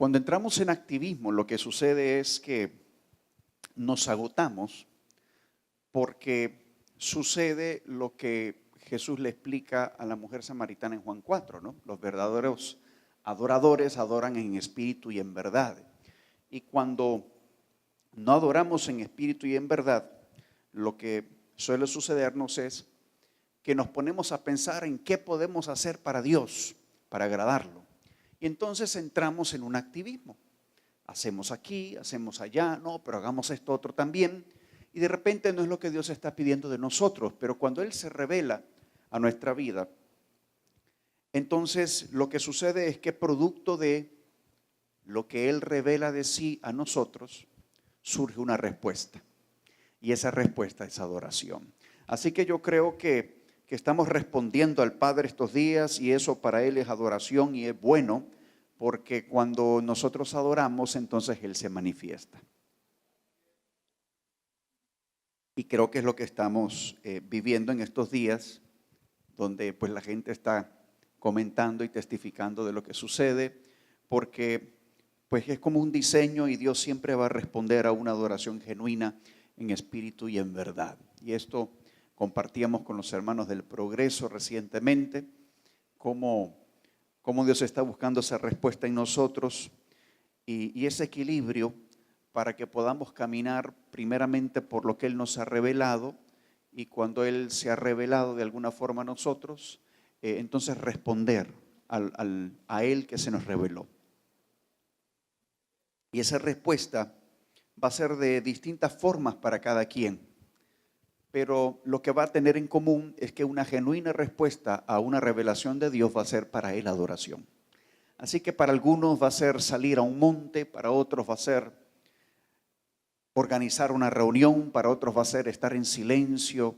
Cuando entramos en activismo, lo que sucede es que nos agotamos porque sucede lo que Jesús le explica a la mujer samaritana en Juan 4, ¿no? Los verdaderos adoradores adoran en espíritu y en verdad. Y cuando no adoramos en espíritu y en verdad, lo que suele sucedernos es que nos ponemos a pensar en qué podemos hacer para Dios, para agradarlo. Y entonces entramos en un activismo. Hacemos aquí, hacemos allá, no, pero hagamos esto otro también. Y de repente no es lo que Dios está pidiendo de nosotros, pero cuando Él se revela a nuestra vida, entonces lo que sucede es que producto de lo que Él revela de sí a nosotros, surge una respuesta. Y esa respuesta es adoración. Así que yo creo que estamos respondiendo al Padre estos días y eso para Él es adoración y es bueno, porque cuando nosotros adoramos, entonces Él se manifiesta. Y creo que es lo que estamos viviendo en estos días, donde pues la gente está comentando y testificando de lo que sucede, porque pues es como un diseño y Dios siempre va a responder a una adoración genuina en espíritu y en verdad. Y esto compartíamos con los hermanos del Progreso recientemente, cómo Dios está buscando esa respuesta en nosotros y ese equilibrio para que podamos caminar primeramente por lo que Él nos ha revelado y cuando Él se ha revelado de alguna forma a nosotros, entonces responder a Él que se nos reveló. Y esa respuesta va a ser de distintas formas para cada quien, pero lo que va a tener en común es que una genuina respuesta a una revelación de Dios va a ser para Él adoración. Así que para algunos va a ser salir a un monte, para otros va a ser organizar una reunión, para otros va a ser estar en silencio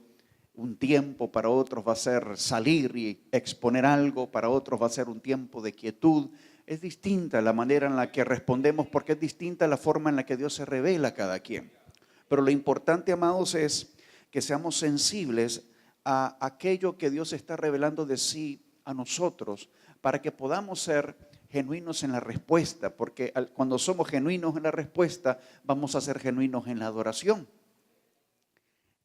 un tiempo, para otros va a ser salir y exponer algo, para otros va a ser un tiempo de quietud. Es distinta la manera en la que respondemos porque es distinta la forma en la que Dios se revela a cada quien. Pero lo importante, amados, es que seamos sensibles a aquello que Dios está revelando de sí a nosotros para que podamos ser genuinos en la respuesta, porque cuando somos genuinos en la respuesta vamos a ser genuinos en la adoración.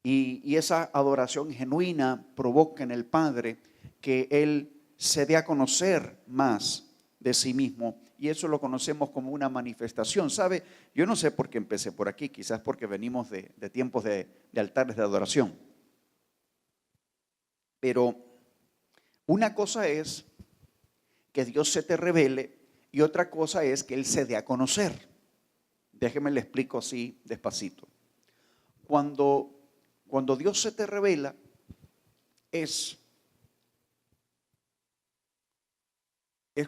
Y esa adoración genuina provoca en el Padre que Él se dé a conocer más de sí mismo y eso lo conocemos como una manifestación. ¿Sabe? Yo no sé por qué empecé por aquí, quizás porque venimos de tiempos de altares de adoración. Pero una cosa es que Dios se te revele y otra cosa es que Él se dé a conocer. Déjeme le explico así despacito. Cuando Dios se te revela es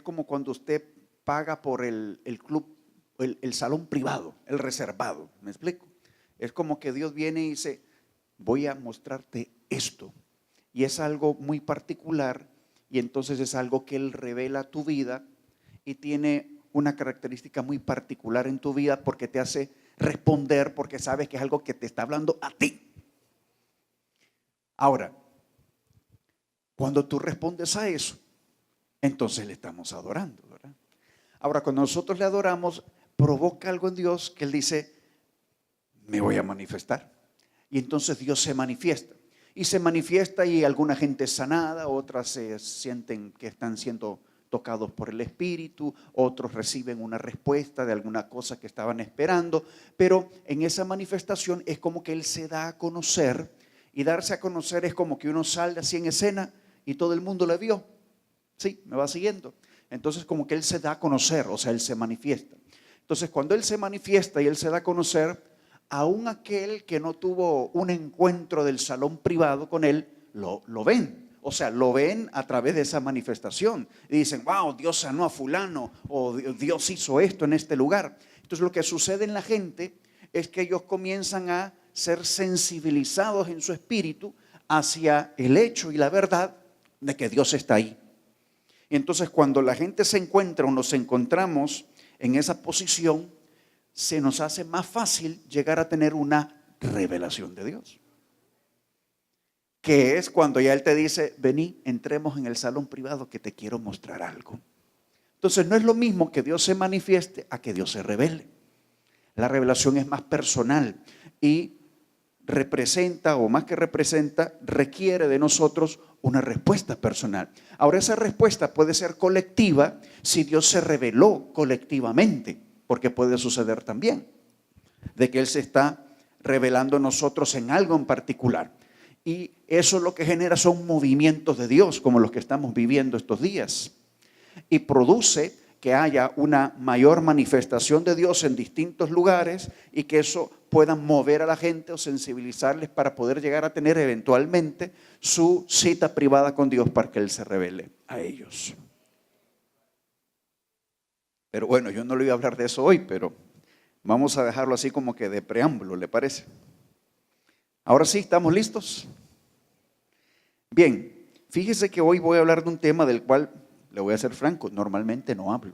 como cuando usted paga por el club, el salón privado, el reservado, ¿me explico? Es como que Dios viene y dice, voy a mostrarte esto. Y es algo muy particular y entonces es algo que Él revela a tu vida y tiene una característica muy particular en tu vida porque te hace responder, porque sabes que es algo que te está hablando a ti. Ahora, cuando tú respondes a eso, entonces le estamos adorando, ¿verdad? Ahora, cuando nosotros le adoramos, provoca algo en Dios que Él dice, me voy a manifestar. Y entonces Dios se manifiesta. Y se manifiesta y alguna gente es sanada, otras se sienten que están siendo tocados por el Espíritu, otros reciben una respuesta de alguna cosa que estaban esperando, pero en esa manifestación es como que Él se da a conocer, y darse a conocer es como que uno sale así en escena y todo el mundo le vio. Sí, me va siguiendo. Entonces como que Él se da a conocer, o sea, Él se manifiesta. Entonces cuando Él se manifiesta y Él se da a conocer, aún aquel que no tuvo un encuentro del salón privado con Él, lo ven. O sea, lo ven a través de esa manifestación. Y dicen, wow, Dios sanó a fulano, o Dios hizo esto en este lugar. Entonces lo que sucede en la gente es que ellos comienzan a ser sensibilizados en su espíritu hacia el hecho y la verdad de que Dios está ahí. Y entonces cuando la gente se encuentra o nos encontramos en esa posición, se nos hace más fácil llegar a tener una revelación de Dios. Que es cuando ya Él te dice, vení, entremos en el salón privado que te quiero mostrar algo. Entonces no es lo mismo que Dios se manifieste a que Dios se revele. La revelación es más personal y representa, o más que representa, requiere de nosotros una respuesta personal. Ahora, esa respuesta puede ser colectiva si Dios se reveló colectivamente, porque puede suceder también, de que Él se está revelando a nosotros en algo en particular. Y eso lo que genera son movimientos de Dios, como los que estamos viviendo estos días. Y produce que haya una mayor manifestación de Dios en distintos lugares y que eso pueda mover a la gente o sensibilizarles para poder llegar a tener eventualmente su cita privada con Dios para que Él se revele a ellos. Pero bueno, yo no le voy a hablar de eso hoy, pero vamos a dejarlo así como que de preámbulo, ¿le parece? Ahora sí, ¿estamos listos? Bien, fíjese que hoy voy a hablar de un tema del cual, le voy a ser franco, normalmente no hablo.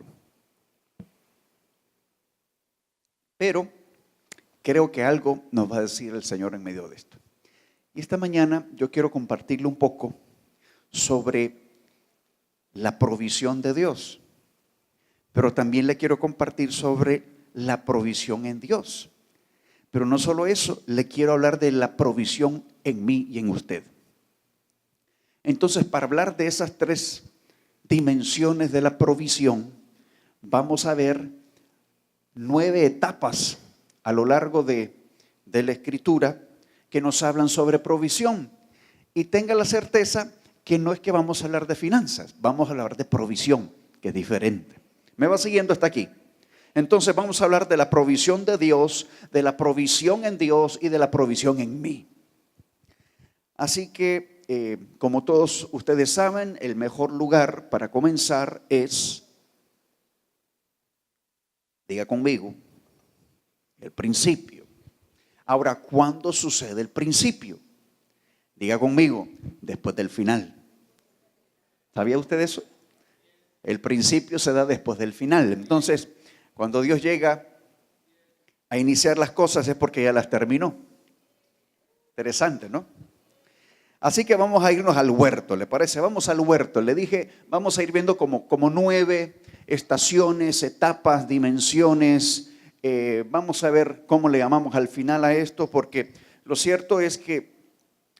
Pero creo que algo nos va a decir el Señor en medio de esto. Y esta mañana yo quiero compartirle un poco sobre la provisión de Dios. Pero también le quiero compartir sobre la provisión en Dios. Pero no solo eso, le quiero hablar de la provisión en mí y en usted. Entonces, para hablar de esas tres dimensiones de la provisión, vamos a ver 9 etapas a lo largo de la Escritura que nos hablan sobre provisión. Y tenga la certeza que no es que vamos a hablar de finanzas, vamos a hablar de provisión, que es diferente. ¿Me va siguiendo hasta aquí? Entonces vamos a hablar de la provisión de Dios, de la provisión en Dios y de la provisión en mí. Así que, como todos ustedes saben, el mejor lugar para comenzar es, diga conmigo, el principio. Ahora, ¿cuándo sucede el principio? Diga conmigo, después del final. ¿Sabía usted eso? El principio se da después del final. Entonces, cuando Dios llega a iniciar las cosas es porque ya las terminó. Interesante, ¿no? Así que vamos a irnos al huerto, ¿le parece? Vamos al huerto. Le dije, vamos a ir viendo como 9 estaciones, etapas, dimensiones. Vamos a ver cómo le llamamos al final a esto, porque lo cierto es que,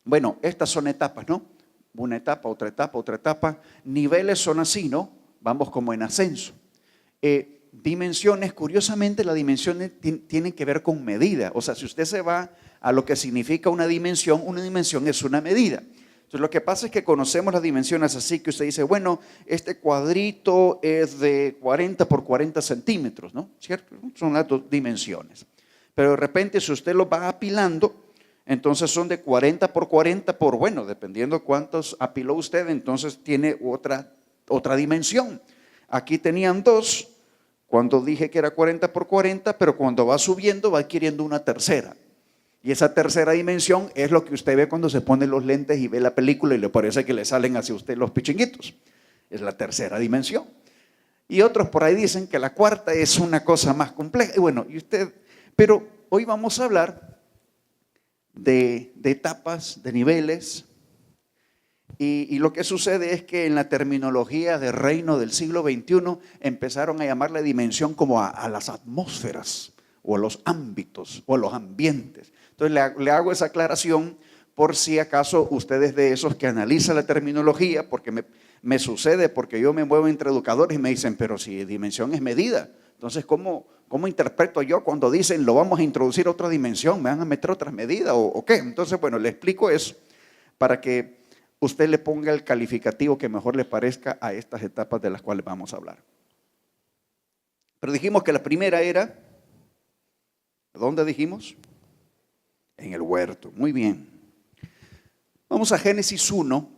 bueno, estas son etapas, ¿no? Una etapa, otra etapa, otra etapa. Niveles son así, ¿no? Vamos como en ascenso. Dimensiones, curiosamente las dimensiones tienen que ver con medida. O sea, si usted se va a lo que significa una dimensión es una medida. Entonces lo que pasa es que conocemos las dimensiones así, que usted dice, bueno, este cuadrito es de 40 por 40 centímetros, ¿no? ¿Cierto? Son las 2 dimensiones. Pero de repente si usted lo va apilando, entonces son de 40 por 40 por, bueno, dependiendo cuántos apiló usted, entonces tiene otra dimensión. Aquí tenían 2, cuando dije que era 40 por 40, pero cuando va subiendo va adquiriendo una tercera. Y esa tercera dimensión es lo que usted ve cuando se pone los lentes y ve la película y le parece que le salen hacia usted los pichinguitos. Es la tercera dimensión. Y otros por ahí dicen que la cuarta es una cosa más compleja. Y bueno, pero hoy vamos a hablar de etapas, de niveles. Y lo que sucede es que en la terminología de reino del siglo XXI empezaron a llamar la dimensión como a las atmósferas o a los ámbitos o a los ambientes. Entonces le hago esa aclaración por si acaso ustedes de esos que analizan la terminología, porque me sucede, porque yo me muevo entre educadores y me dicen, pero si dimensión es medida, entonces ¿cómo interpreto yo cuando dicen lo vamos a introducir otra dimensión? ¿Me van a meter otras medidas o qué? Entonces, bueno, le explico eso para que usted le ponga el calificativo que mejor le parezca a estas etapas de las cuales vamos a hablar. Pero dijimos que la primera era, ¿dónde dijimos? En el huerto. Muy bien. Vamos a Génesis 1.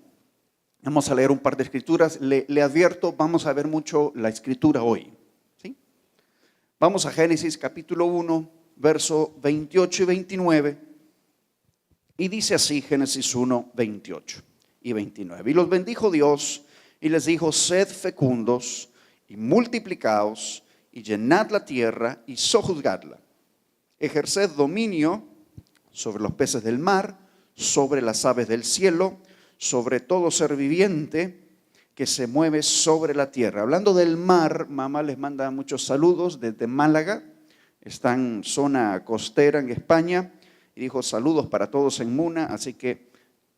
Vamos a leer un par de escrituras. Le advierto, vamos a ver mucho la escritura hoy. ¿Sí? Vamos a Génesis capítulo 1, verso 28 y 29. Y dice así Génesis 1, 28 y 29. Y los bendijo Dios y les dijo, sed fecundos y multiplicaos y llenad la tierra y sojuzgadla. Ejerced dominio sobre los peces del mar, sobre las aves del cielo, sobre todo ser viviente que se mueve sobre la tierra. Hablando del mar, mamá les manda muchos saludos desde Málaga, está en zona costera en España, y dijo saludos para todos en Muna, así que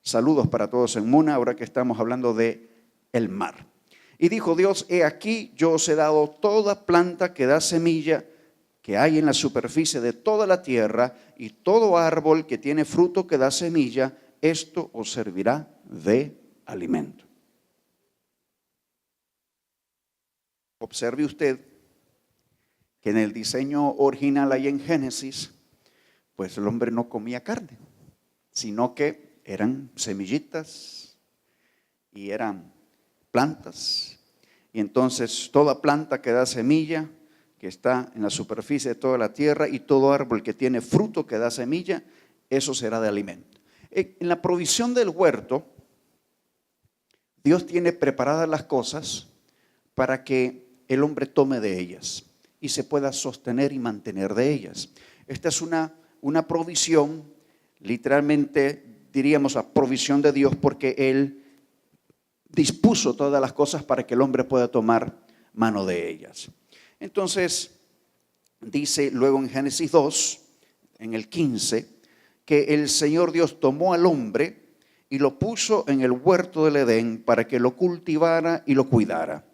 saludos para todos en Muna, ahora que estamos hablando de el mar. Y dijo Dios, he aquí yo os he dado toda planta que da semilla que hay en la superficie de toda la tierra, y todo árbol que tiene fruto que da semilla, esto os servirá de alimento. Observe usted que en el diseño original ahí en Génesis, pues el hombre no comía carne, sino que eran semillitas y eran plantas. Y entonces toda planta que da semilla, que está en la superficie de toda la tierra, y todo árbol que tiene fruto que da semilla, eso será de alimento. En la provisión del huerto, Dios tiene preparadas las cosas para que el hombre tome de ellas y se pueda sostener y mantener de ellas. Esta es una provisión, literalmente diríamos la provisión de Dios, porque Él dispuso todas las cosas para que el hombre pueda tomar mano de ellas. Entonces, dice luego en Génesis 2, en el 15, que el Señor Dios tomó al hombre y lo puso en el huerto del Edén para que lo cultivara y lo cuidara.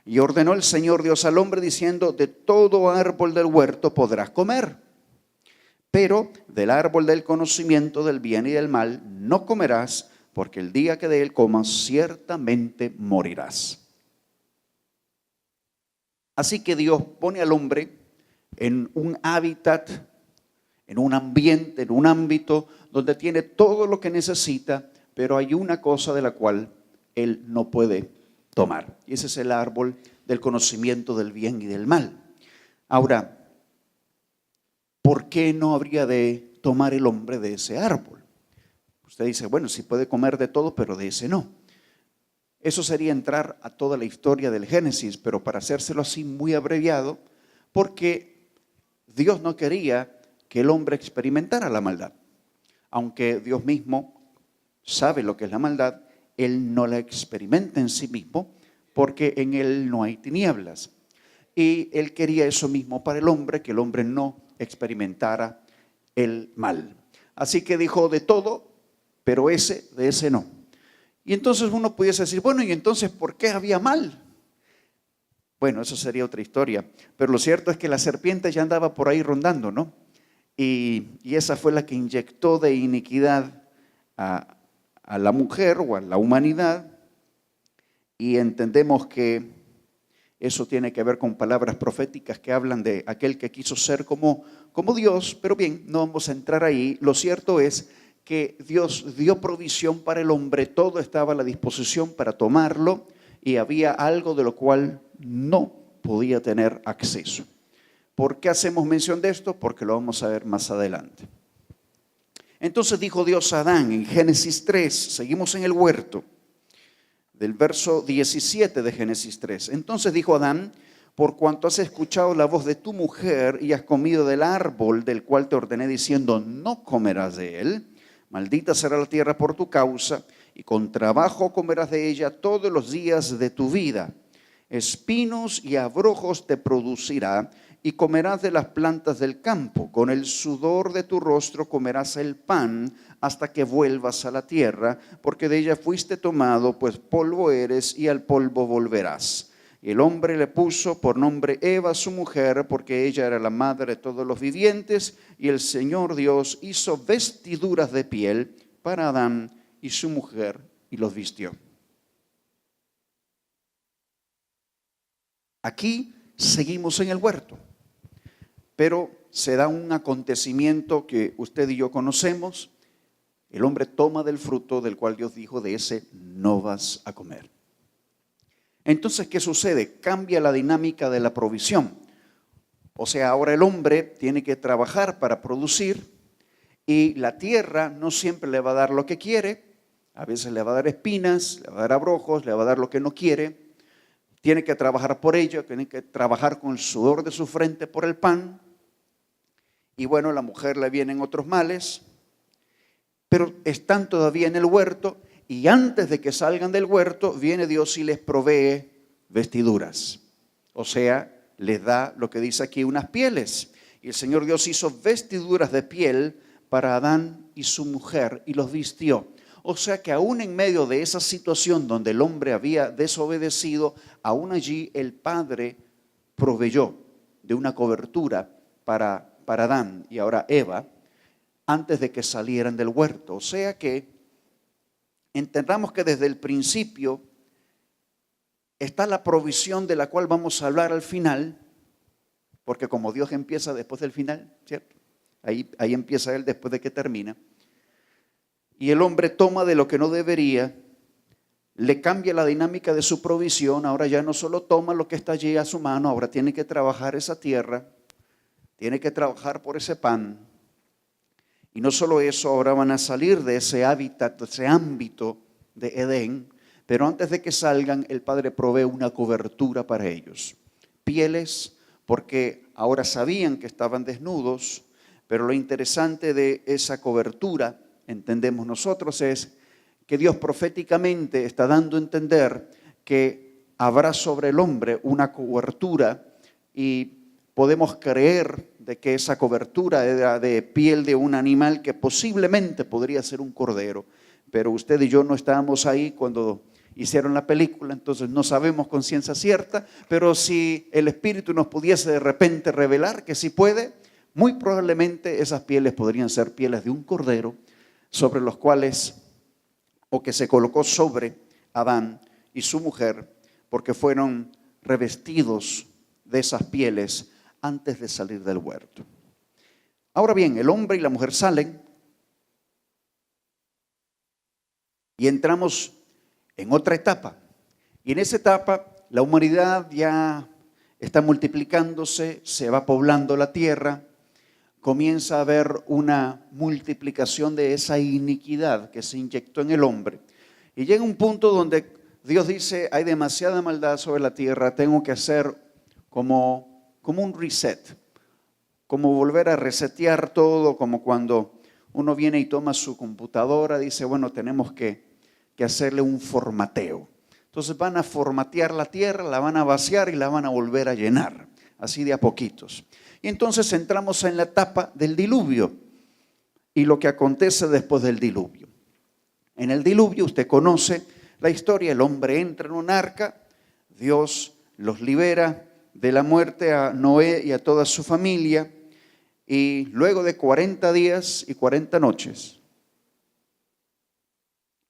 Y ordenó el Señor Dios al hombre diciendo, de todo árbol del huerto podrás comer, pero del árbol del conocimiento del bien y del mal no comerás, porque el día que de él comas ciertamente morirás. Así que Dios pone al hombre en un hábitat, en un ambiente, en un ámbito donde tiene todo lo que necesita, pero hay una cosa de la cual él no puede tomar, y ese es el árbol del conocimiento del bien y del mal. Ahora, ¿por qué no habría de tomar el hombre de ese árbol? Usted dice, bueno, sí puede comer de todo, pero de ese no. Eso sería entrar a toda la historia del Génesis, pero para hacérselo así muy abreviado, porque Dios no quería que el hombre experimentara la maldad. Aunque Dios mismo sabe lo que es la maldad, Él no la experimenta en sí mismo, porque en Él no hay tinieblas. Y Él quería eso mismo para el hombre, que el hombre no experimentara el mal. Así que dijo de todo, pero de ese no. Y entonces uno pudiese decir, bueno, ¿y entonces por qué había mal? Bueno, eso sería otra historia. Pero lo cierto es que la serpiente ya andaba por ahí rondando, ¿no? Y esa fue la que inyectó de iniquidad a la mujer o a la humanidad. Y entendemos que eso tiene que ver con palabras proféticas que hablan de aquel que quiso ser como Dios. Pero bien, no vamos a entrar ahí. Lo cierto es que Dios dio provisión para el hombre, todo estaba a la disposición para tomarlo, y había algo de lo cual no podía tener acceso. ¿Por qué hacemos mención de esto? Porque lo vamos a ver más adelante. Entonces dijo Dios a Adán en Génesis 3, seguimos en el huerto, del verso 17 de Génesis 3. Entonces dijo Adán, por cuanto has escuchado la voz de tu mujer y has comido del árbol del cual te ordené diciendo, no comerás de él, maldita será la tierra por tu causa, y con trabajo comerás de ella todos los días de tu vida. Espinos y abrojos te producirá, y comerás de las plantas del campo. Con el sudor de tu rostro comerás el pan hasta que vuelvas a la tierra, porque de ella fuiste tomado, pues polvo eres y al polvo volverás. Y el hombre le puso por nombre Eva, su mujer, porque ella era la madre de todos los vivientes, y el Señor Dios hizo vestiduras de piel para Adán y su mujer, y los vistió. Aquí seguimos en el huerto, pero se da un acontecimiento que usted y yo conocemos. El hombre toma del fruto del cual Dios dijo, de ese no vas a comer. Entonces, ¿qué sucede? Cambia la dinámica de la provisión. O sea, ahora el hombre tiene que trabajar para producir, y la tierra no siempre le va a dar lo que quiere. A veces le va a dar espinas, le va a dar abrojos, le va a dar lo que no quiere. Tiene que trabajar por ello, tiene que trabajar con el sudor de su frente por el pan. Y bueno, a la mujer le vienen otros males, pero están todavía en el huerto, y antes de que salgan del huerto, viene Dios y les provee vestiduras. O sea, les da lo que dice aquí, unas pieles. Y el Señor Dios hizo vestiduras de piel para Adán y su mujer y los vistió. O sea que aún en medio de esa situación donde el hombre había desobedecido, aún allí el Padre proveyó de una cobertura para Adán y ahora Eva, antes de que salieran del huerto. O sea que entendamos que desde el principio está la provisión de la cual vamos a hablar al final, porque como Dios empieza después del final, ¿cierto? Ahí empieza Él después de que termina. Y el hombre toma de lo que no debería, le cambia la dinámica de su provisión, ahora ya no solo toma lo que está allí a su mano, ahora tiene que trabajar esa tierra, tiene que trabajar por ese pan. Y no solo eso, ahora van a salir de ese hábitat, de ese ámbito de Edén, pero antes de que salgan, el Padre provee una cobertura para ellos. Pieles, porque ahora sabían que estaban desnudos, pero lo interesante de esa cobertura, entendemos nosotros, es que Dios proféticamente está dando a entender que habrá sobre el hombre una cobertura y podemos creer de que esa cobertura era de piel de un animal que posiblemente podría ser un cordero, pero usted y yo no estábamos ahí cuando hicieron la película, entonces no sabemos con ciencia cierta, pero si el Espíritu nos pudiese de repente revelar que sí puede, muy probablemente esas pieles podrían ser pieles de un cordero sobre los cuales, o que se colocó sobre Adán y su mujer, porque fueron revestidos de esas pieles antes de salir del huerto. Ahora bien, el hombre y la mujer salen y entramos en otra etapa. Y en esa etapa la humanidad ya está multiplicándose, se va poblando la tierra, comienza a haber una multiplicación de esa iniquidad que se inyectó en el hombre. Y llega un punto donde Dios dice, hay demasiada maldad sobre la tierra, tengo que hacer como un reset, como volver a resetear todo, como cuando uno viene y toma su computadora, dice, bueno, tenemos que hacerle un formateo. Entonces van a formatear la tierra, la van a vaciar y la van a volver a llenar, así de a poquitos. Y entonces entramos en la etapa del diluvio y lo que acontece después del diluvio. En el diluvio, usted conoce la historia, el hombre entra en un arca, Dios los libera de la muerte a Noé y a toda su familia, y luego de 40 días y 40 noches,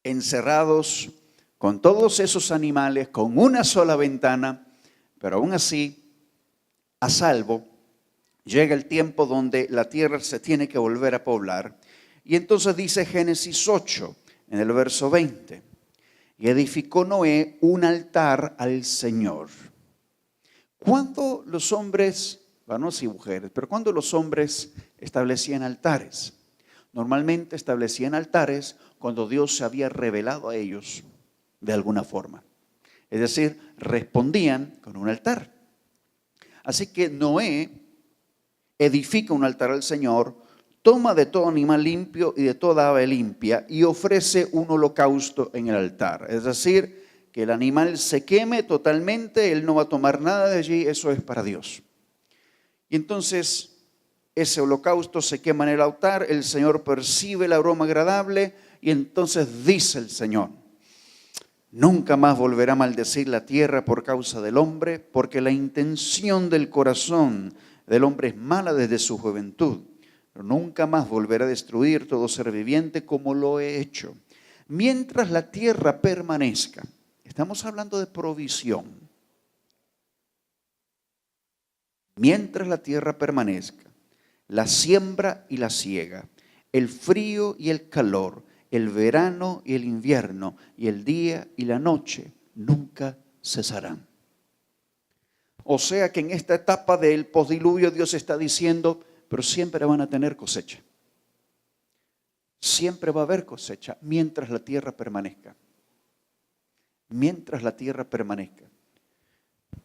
encerrados con todos esos animales, con una sola ventana, pero aún así, a salvo, llega el tiempo donde la tierra se tiene que volver a poblar. Y entonces dice Génesis 8, en el verso 20, y edificó Noé un altar al Señor. Cuando los hombres, varones y mujeres, pero cuando los hombres establecían altares, normalmente establecían altares cuando Dios se había revelado a ellos de alguna forma. Es decir, respondían con un altar. Así que Noé edifica un altar al Señor, toma de todo animal limpio y de toda ave limpia y ofrece un holocausto en el altar. Es decir, que el animal se queme totalmente, él no va a tomar nada de allí, eso es para Dios. Y entonces ese holocausto se quema en el altar, el Señor percibe el aroma agradable y entonces dice el Señor, nunca más volverá a maldecir la tierra por causa del hombre, porque la intención del corazón del hombre es mala desde su juventud, pero nunca más volverá a destruir todo ser viviente como lo he hecho. Mientras la tierra permanezca, estamos hablando de provisión. Mientras la tierra permanezca, la siembra y la siega, el frío y el calor, el verano y el invierno, y el día y la noche nunca cesarán. O sea que en esta etapa del posdiluvio Dios está diciendo, pero siempre van a tener cosecha. Siempre va a haber cosecha mientras la tierra permanezca. Mientras la tierra permanezca.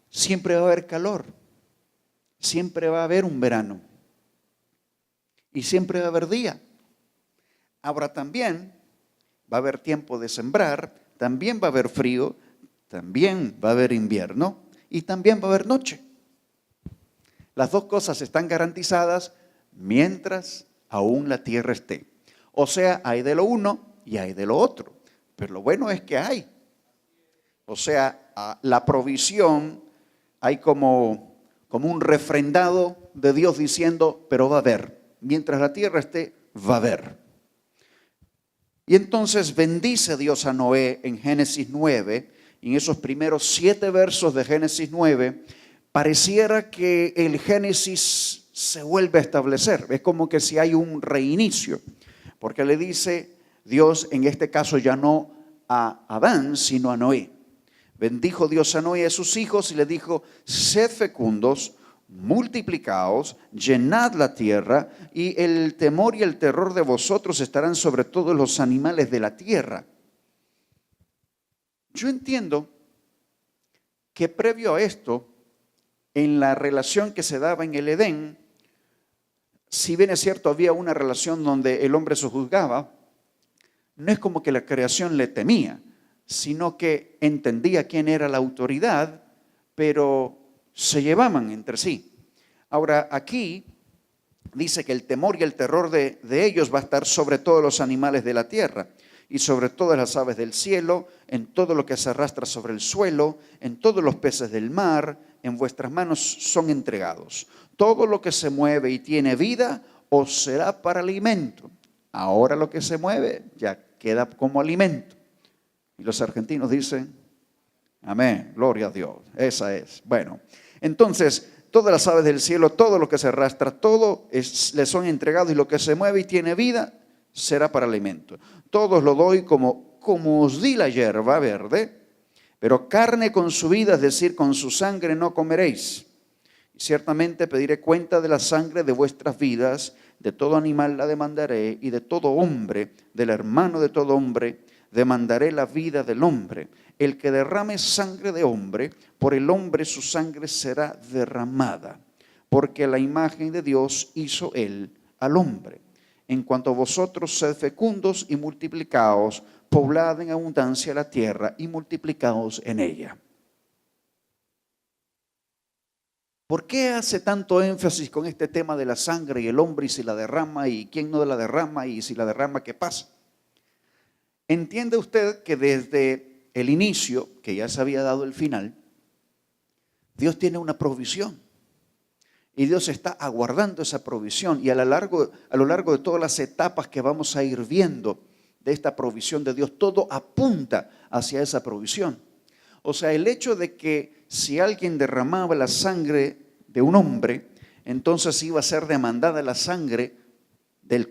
Siempre va a haber calor. Siempre va a haber un verano. Y siempre va a haber día. Ahora también Va a haber tiempo de sembrar, también va a haber frío, también va a haber invierno y también va a haber noche. Las dos cosas están garantizadas mientras aún la tierra esté. O sea, hay de lo uno y hay de lo otro. Pero lo bueno es que hay. O sea, la provisión, hay como un refrendado de Dios diciendo, pero va a haber. Mientras la tierra esté, va a haber. Y entonces bendice Dios a Noé en Génesis 9. En esos primeros 7 versos de Génesis 9, pareciera que el Génesis se vuelve a establecer. Es como que si hay un reinicio. Porque le dice Dios, en este caso ya no a Adán, sino a Noé. Bendijo Dios a Noé y a sus hijos y le dijo, sed fecundos, multiplicaos, llenad la tierra y el temor y el terror de vosotros estarán sobre todos los animales de la tierra. Yo entiendo que previo a esto, en la relación que se daba en el Edén, si bien es cierto había una relación donde el hombre se juzgaba, no es como que la creación le temía, sino que entendía quién era la autoridad, pero se llevaban entre sí. Ahora, aquí dice que el temor y el terror de ellos va a estar sobre todos los animales de la tierra y sobre todas las aves del cielo, en todo lo que se arrastra sobre el suelo, en todos los peces del mar, en vuestras manos son entregados. Todo lo que se mueve y tiene vida os será para alimento. Ahora lo que se mueve ya queda como alimento. Y los argentinos dicen, amén, gloria a Dios, esa es. Bueno, entonces, todas las aves del cielo, todo lo que se arrastra, todo le son entregados y lo que se mueve y tiene vida será para alimento. Todos lo doy como os di la hierba verde, pero carne con su vida, es decir, con su sangre no comeréis. Y ciertamente pediré cuenta de la sangre de vuestras vidas, de todo animal la demandaré y de todo hombre, del hermano de todo hombre, demandaré la vida del hombre. El que derrame sangre de hombre, por el hombre su sangre será derramada, porque la imagen de Dios hizo él al hombre. En cuanto a vosotros, sed fecundos y multiplicaos, poblad en abundancia la tierra y multiplicaos en ella. ¿Por qué hace tanto énfasis con este tema de la sangre y el hombre y si la derrama y quién no la derrama y si la derrama qué pasa? ¿Entiende usted que desde el inicio, que ya se había dado el final, Dios tiene una provisión? Y Dios está aguardando esa provisión y a lo largo de todas las etapas que vamos a ir viendo de esta provisión de Dios, todo apunta hacia esa provisión. O sea, el hecho de que si alguien derramaba la sangre de un hombre, entonces iba a ser demandada la sangre de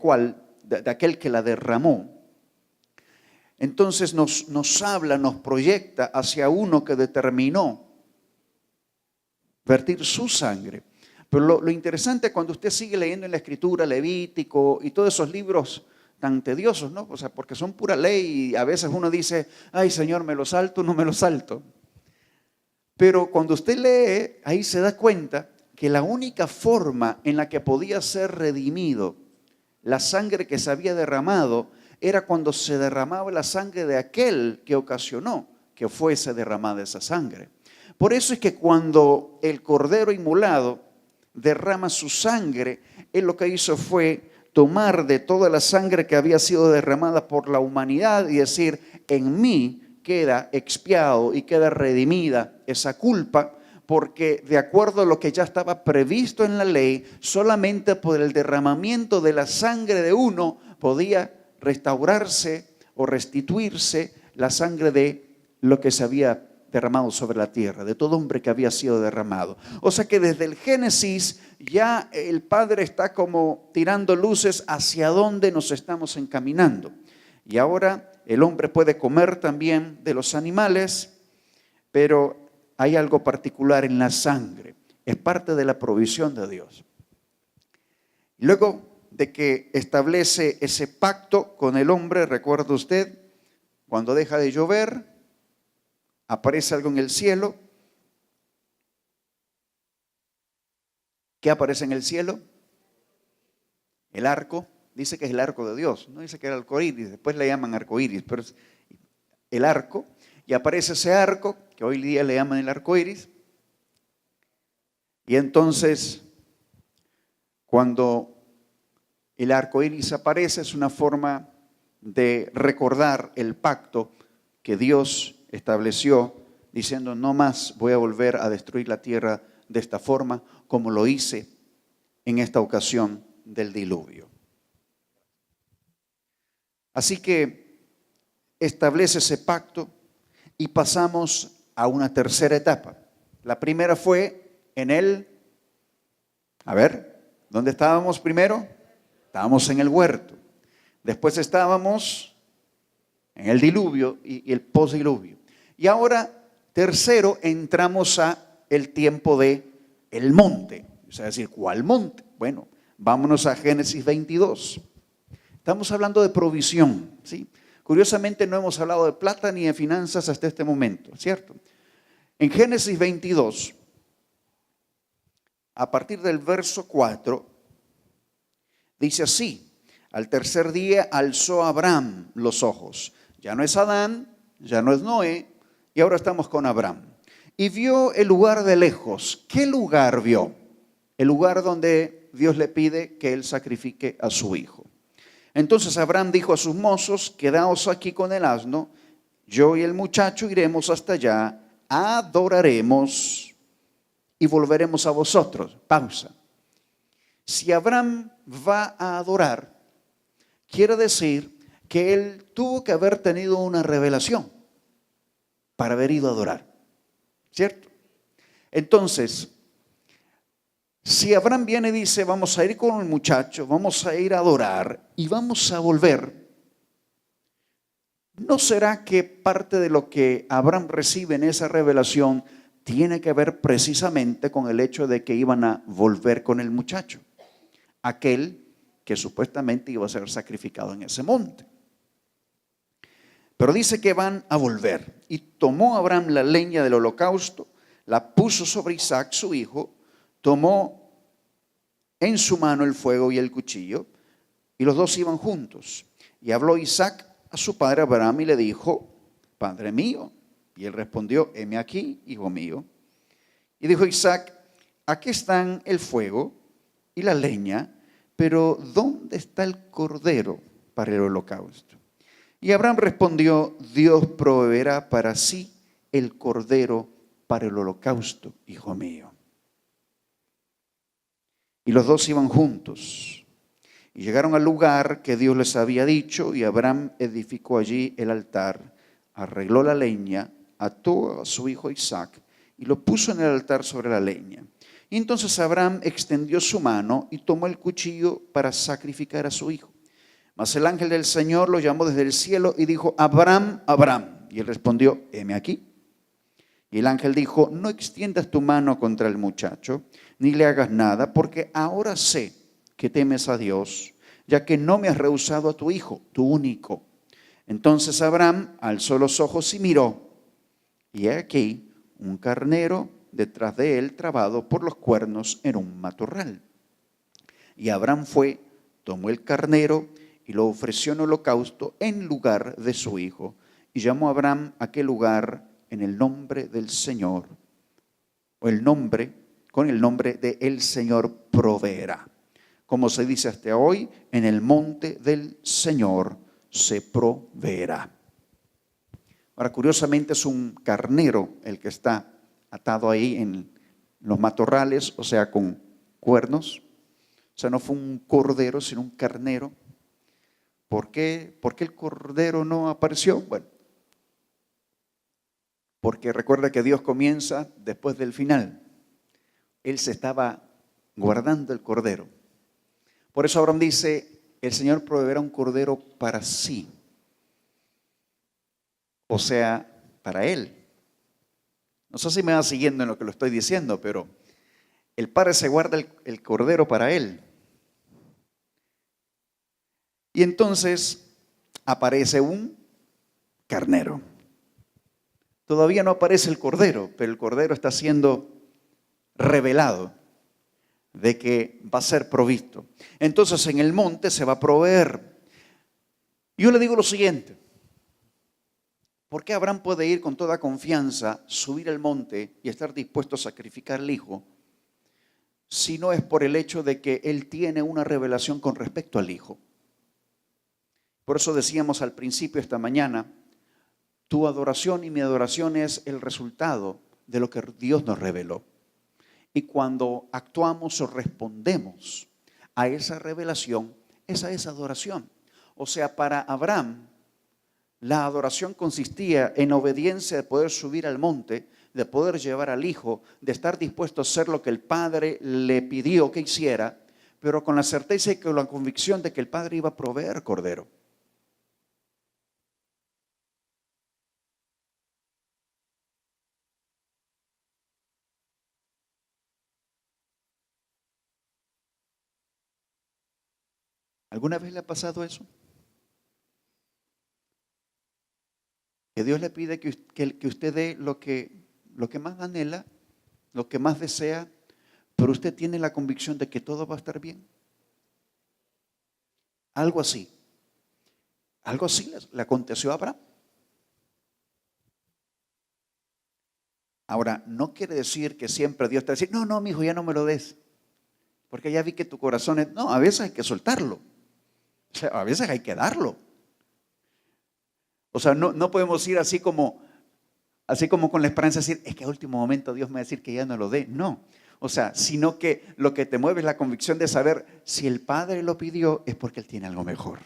aquel que la derramó. Entonces nos habla, nos proyecta hacia uno que determinó vertir su sangre. Pero lo interesante cuando usted sigue leyendo en la Escritura, Levítico y todos esos libros tan tediosos, ¿no? O sea, porque son pura ley y a veces uno dice, ay Señor, ¿me lo salto? No me lo salto. Pero cuando usted lee, ahí se da cuenta que la única forma en la que podía ser redimido la sangre que se había derramado era cuando se derramaba la sangre de aquel que ocasionó que fuese derramada esa sangre. Por eso es que cuando el cordero inmolado derrama su sangre, él lo que hizo fue tomar de toda la sangre que había sido derramada por la humanidad y decir, en mí queda expiado y queda redimida esa culpa, porque de acuerdo a lo que ya estaba previsto en la ley, solamente por el derramamiento de la sangre de uno podía restaurarse o restituirse la sangre de lo que se había derramado sobre la tierra, de todo hombre que había sido derramado. O sea que desde el Génesis ya el Padre está como tirando luces hacia dónde nos estamos encaminando. Y ahora el hombre puede comer también de los animales, pero hay algo particular en la sangre. Es parte de la provisión de Dios. Luego de que establece ese pacto con el hombre, recuerda usted, cuando deja de llover, aparece algo en el cielo. ¿Qué aparece en el cielo? El arco. dice que es el arco de Dios, no dice que era arcoíris, después le llaman arcoíris, pero es el arco, y aparece ese arco, que hoy día le llaman el arcoíris, y entonces cuando el arcoíris aparece es una forma de recordar el pacto que Dios estableció, diciendo: no más voy a volver a destruir la tierra de esta forma, como lo hice en esta ocasión del diluvio. Así que establece ese pacto y pasamos a una tercera etapa. La primera fue en ¿dónde estábamos primero? Estábamos en el huerto. Después estábamos en el diluvio y el posdiluvio. Y ahora, tercero, entramos a el tiempo de el monte. O sea, decir, ¿cuál monte? Bueno, vámonos a Génesis 22. Estamos hablando de provisión, ¿sí? Curiosamente no hemos hablado de plata ni de finanzas hasta este momento, ¿cierto? En Génesis 22, a partir del verso 4, dice así: al tercer día alzó Abraham los ojos. Ya no es Adán, ya no es Noé, y ahora estamos con Abraham. Y vio el lugar de lejos. ¿Qué lugar vio? El lugar donde Dios le pide que él sacrifique a su hijo. Entonces Abraham dijo a sus mozos: quedaos aquí con el asno, yo y el muchacho iremos hasta allá, adoraremos y volveremos a vosotros. Pausa. Si Abraham va a adorar, quiere decir que él tuvo que haber tenido una revelación para haber ido a adorar, ¿cierto? Entonces, si Abraham viene y dice: vamos a ir con el muchacho, vamos a ir a adorar y vamos a volver, ¿no será que parte de lo que Abraham recibe en esa revelación tiene que ver precisamente con el hecho de que iban a volver con el muchacho, aquel que supuestamente iba a ser sacrificado en ese monte? Pero dice que van a volver. Y tomó Abraham la leña del holocausto, la puso sobre Isaac su hijo, tomó en su mano el fuego y el cuchillo, y los dos iban juntos. Y habló Isaac a su padre Abraham y le dijo: Padre mío. Y él respondió: heme aquí, hijo mío. Y dijo Isaac: aquí están el fuego y la leña, pero ¿dónde está el cordero para el holocausto? Y Abraham respondió: Dios proveerá para sí el cordero para el holocausto, hijo mío. Y los dos iban juntos y llegaron al lugar que Dios les había dicho, y Abraham edificó allí el altar, arregló la leña, ató a su hijo Isaac y lo puso en el altar sobre la leña. Y entonces Abraham extendió su mano y tomó el cuchillo para sacrificar a su hijo. Mas el ángel del Señor lo llamó desde el cielo y dijo: Abraham, Abraham. Y él respondió: heme aquí. Y el ángel dijo: no extiendas tu mano contra el muchacho, ni le hagas nada, porque ahora sé que temes a Dios, ya que no me has rehusado a tu hijo, tu único. Entonces Abraham alzó los ojos y miró, y he aquí un carnero detrás de él, trabado por los cuernos en un matorral. Y Abraham fue, tomó el carnero y lo ofreció en holocausto en lugar de su hijo. Y llamó a Abraham a aquel lugar en el nombre del Señor, o con el nombre de el Señor proveerá. Como se dice hasta hoy, en el monte del Señor se proveerá. Ahora, curiosamente es un carnero el que está atado ahí en los matorrales, o sea, con cuernos. O sea, no fue un cordero, sino un carnero. ¿Por qué el cordero no apareció? Bueno, porque recuerda que Dios comienza después del final. Él se estaba guardando el cordero. Por eso Abraham dice: el Señor proveerá un cordero para sí. O sea, para él. No sé si me va siguiendo en lo que lo estoy diciendo, pero el padre se guarda el cordero para él. Y entonces aparece un carnero. Todavía no aparece el cordero, pero el cordero está siendo revelado. de que va a ser provisto. Entonces en el monte se va a proveer. Yo le digo lo siguiente: ¿por qué Abraham puede ir con toda confianza, subir el monte y estar dispuesto a sacrificar al hijo, si no es por el hecho de que él tiene una revelación con respecto al hijo? Por eso decíamos al principio esta mañana, tu adoración y mi adoración es el resultado de lo que Dios nos reveló. Y cuando actuamos o respondemos a esa revelación, esa es adoración. O sea, para Abraham, la adoración consistía en obediencia de poder subir al monte, de poder llevar al hijo, de estar dispuesto a hacer lo que el padre le pidió que hiciera, pero con la certeza y con la convicción de que el padre iba a proveer cordero. ¿Alguna vez le ha pasado eso? Que Dios le pide que usted dé lo que más anhela, lo que más desea, pero usted tiene la convicción de que todo va a estar bien. Algo así le aconteció a Abraham. Ahora, no quiere decir que siempre Dios te va a decir, no, no, mi hijo, ya no me lo des, porque ya vi que tu corazón es, no, a veces hay que soltarlo, o sea, a veces hay que darlo. O sea, no podemos ir así como con la esperanza de decir, es que a último momento Dios me va a decir que ya no lo dé. No, o sea, sino que lo que te mueve es la convicción de saber si el Padre lo pidió es porque Él tiene algo mejor.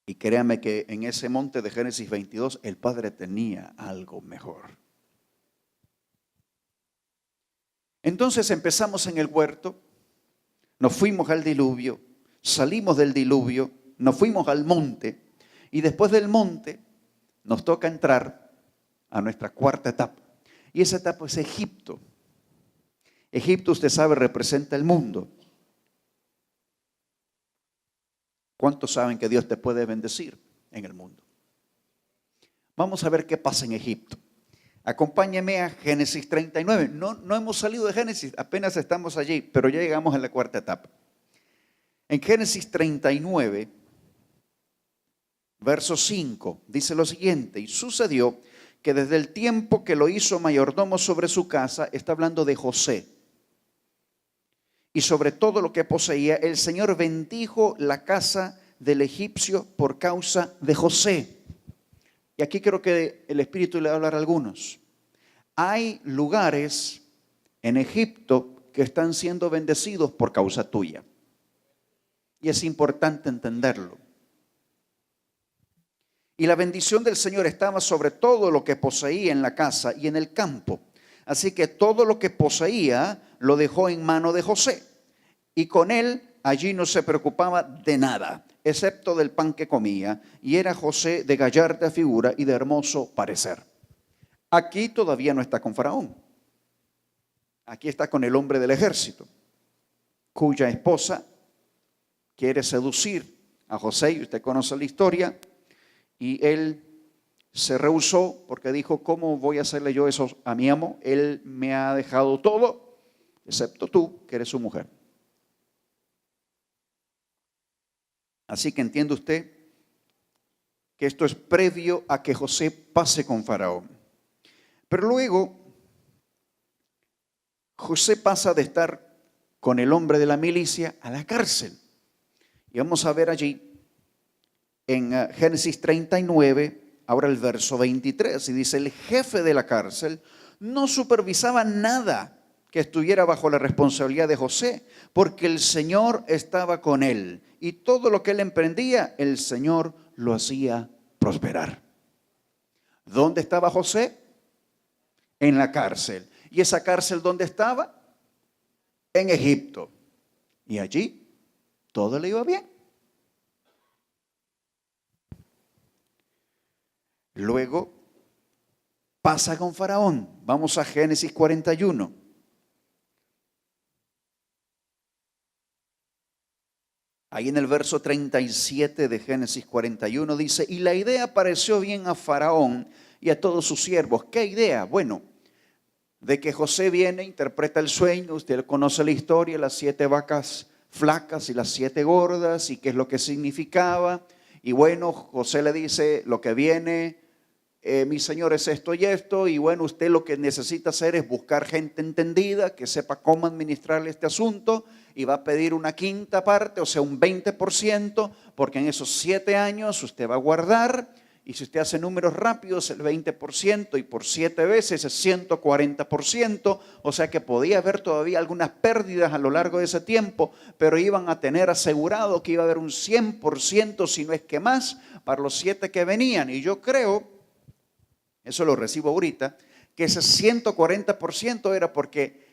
Y créame que en ese monte de Génesis 22 el Padre tenía algo mejor. Entonces empezamos en el huerto, nos fuimos al diluvio, salimos del diluvio, nos fuimos al monte y después del monte nos toca entrar a nuestra cuarta etapa. Y esa etapa es Egipto. Egipto, usted sabe, representa el mundo. ¿Cuántos saben que Dios te puede bendecir en el mundo? Vamos a ver qué pasa en Egipto. Acompáñeme a Génesis 39. No hemos salido de Génesis, apenas estamos allí, pero ya llegamos a la cuarta etapa. En Génesis 39, verso 5, dice lo siguiente: y sucedió que desde el tiempo que lo hizo mayordomo sobre su casa, está hablando de José, y sobre todo lo que poseía, el Señor bendijo la casa del egipcio por causa de José. Y aquí creo que el Espíritu le va a hablar a algunos. Hay lugares en Egipto que están siendo bendecidos por causa tuya. Y es importante entenderlo. Y la bendición del Señor estaba sobre todo lo que poseía en la casa y en el campo. Así que todo lo que poseía lo dejó en mano de José. Y con él allí no se preocupaba de nada, excepto del pan que comía. Y era José de gallarda figura y de hermoso parecer. Aquí todavía no está con Faraón. Aquí está con el hombre del ejército, cuya esposa quiere seducir a José, y usted conoce la historia, y él se rehusó porque dijo, ¿cómo voy a hacerle yo eso a mi amo? Él me ha dejado todo, excepto tú, que eres su mujer. Así que entiende usted que esto es previo a que José pase con Faraón. Pero luego, José pasa de estar con el hombre de la milicia a la cárcel. Y vamos a ver allí en Génesis 39, ahora el verso 23, y dice, el jefe de la cárcel no supervisaba nada que estuviera bajo la responsabilidad de José, porque el Señor estaba con él, y todo lo que él emprendía, el Señor lo hacía prosperar. ¿Dónde estaba José? En la cárcel. ¿Y esa cárcel dónde estaba? En Egipto. Y allí todo le iba bien. Luego pasa con Faraón. Vamos a Génesis 41. Ahí en el verso 37 de Génesis 41 dice, y la idea pareció bien a Faraón y a todos sus siervos. ¿Qué idea? Bueno, de que José viene, interpreta el sueño, usted conoce la historia, las 7 vacas flacas y las 7 gordas, y qué es lo que significaba. Y bueno, José le dice, lo que viene, mi señor, es esto y esto, y bueno, usted lo que necesita hacer es buscar gente entendida, que sepa cómo administrar este asunto, y va a pedir una quinta parte, o sea, un 20%, porque en esos 7 años usted va a guardar. Y si usted hace números rápidos, el 20% y por 7 veces es 140%, o sea que podía haber todavía algunas pérdidas a lo largo de ese tiempo, pero iban a tener asegurado que iba a haber un 100%, si no es que más, para los 7 que venían. Y yo creo, eso lo recibo ahorita, que ese 140% era porque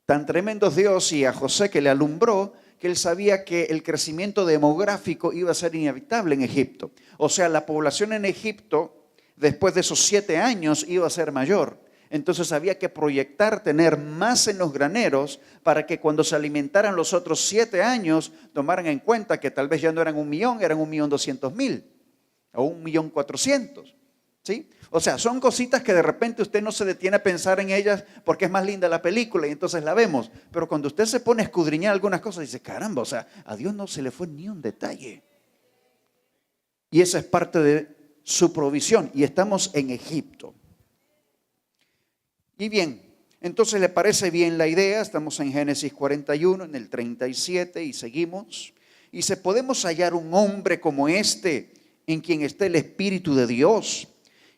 tan tremendo es Dios y a José que le alumbró, que él sabía que el crecimiento demográfico iba a ser inevitable en Egipto. O sea, la población en Egipto, después de esos 7 años, iba a ser mayor. Entonces había que proyectar tener más en los graneros para que cuando se alimentaran los otros 7 años, tomaran en cuenta que tal vez ya no eran 1.000.000, eran 1.200.000 o 1.400.000. ¿Sí? O sea, son cositas que de repente usted no se detiene a pensar en ellas porque es más linda la película y entonces la vemos. Pero cuando usted se pone a escudriñar algunas cosas, dice, caramba, o sea, a Dios no se le fue ni un detalle. Y esa es parte de su provisión. Y estamos en Egipto. Y bien, entonces le parece bien la idea. Estamos en Génesis 41, en el 37 y seguimos. Y dice, ¿podemos hallar un hombre como este en quien esté el Espíritu de Dios?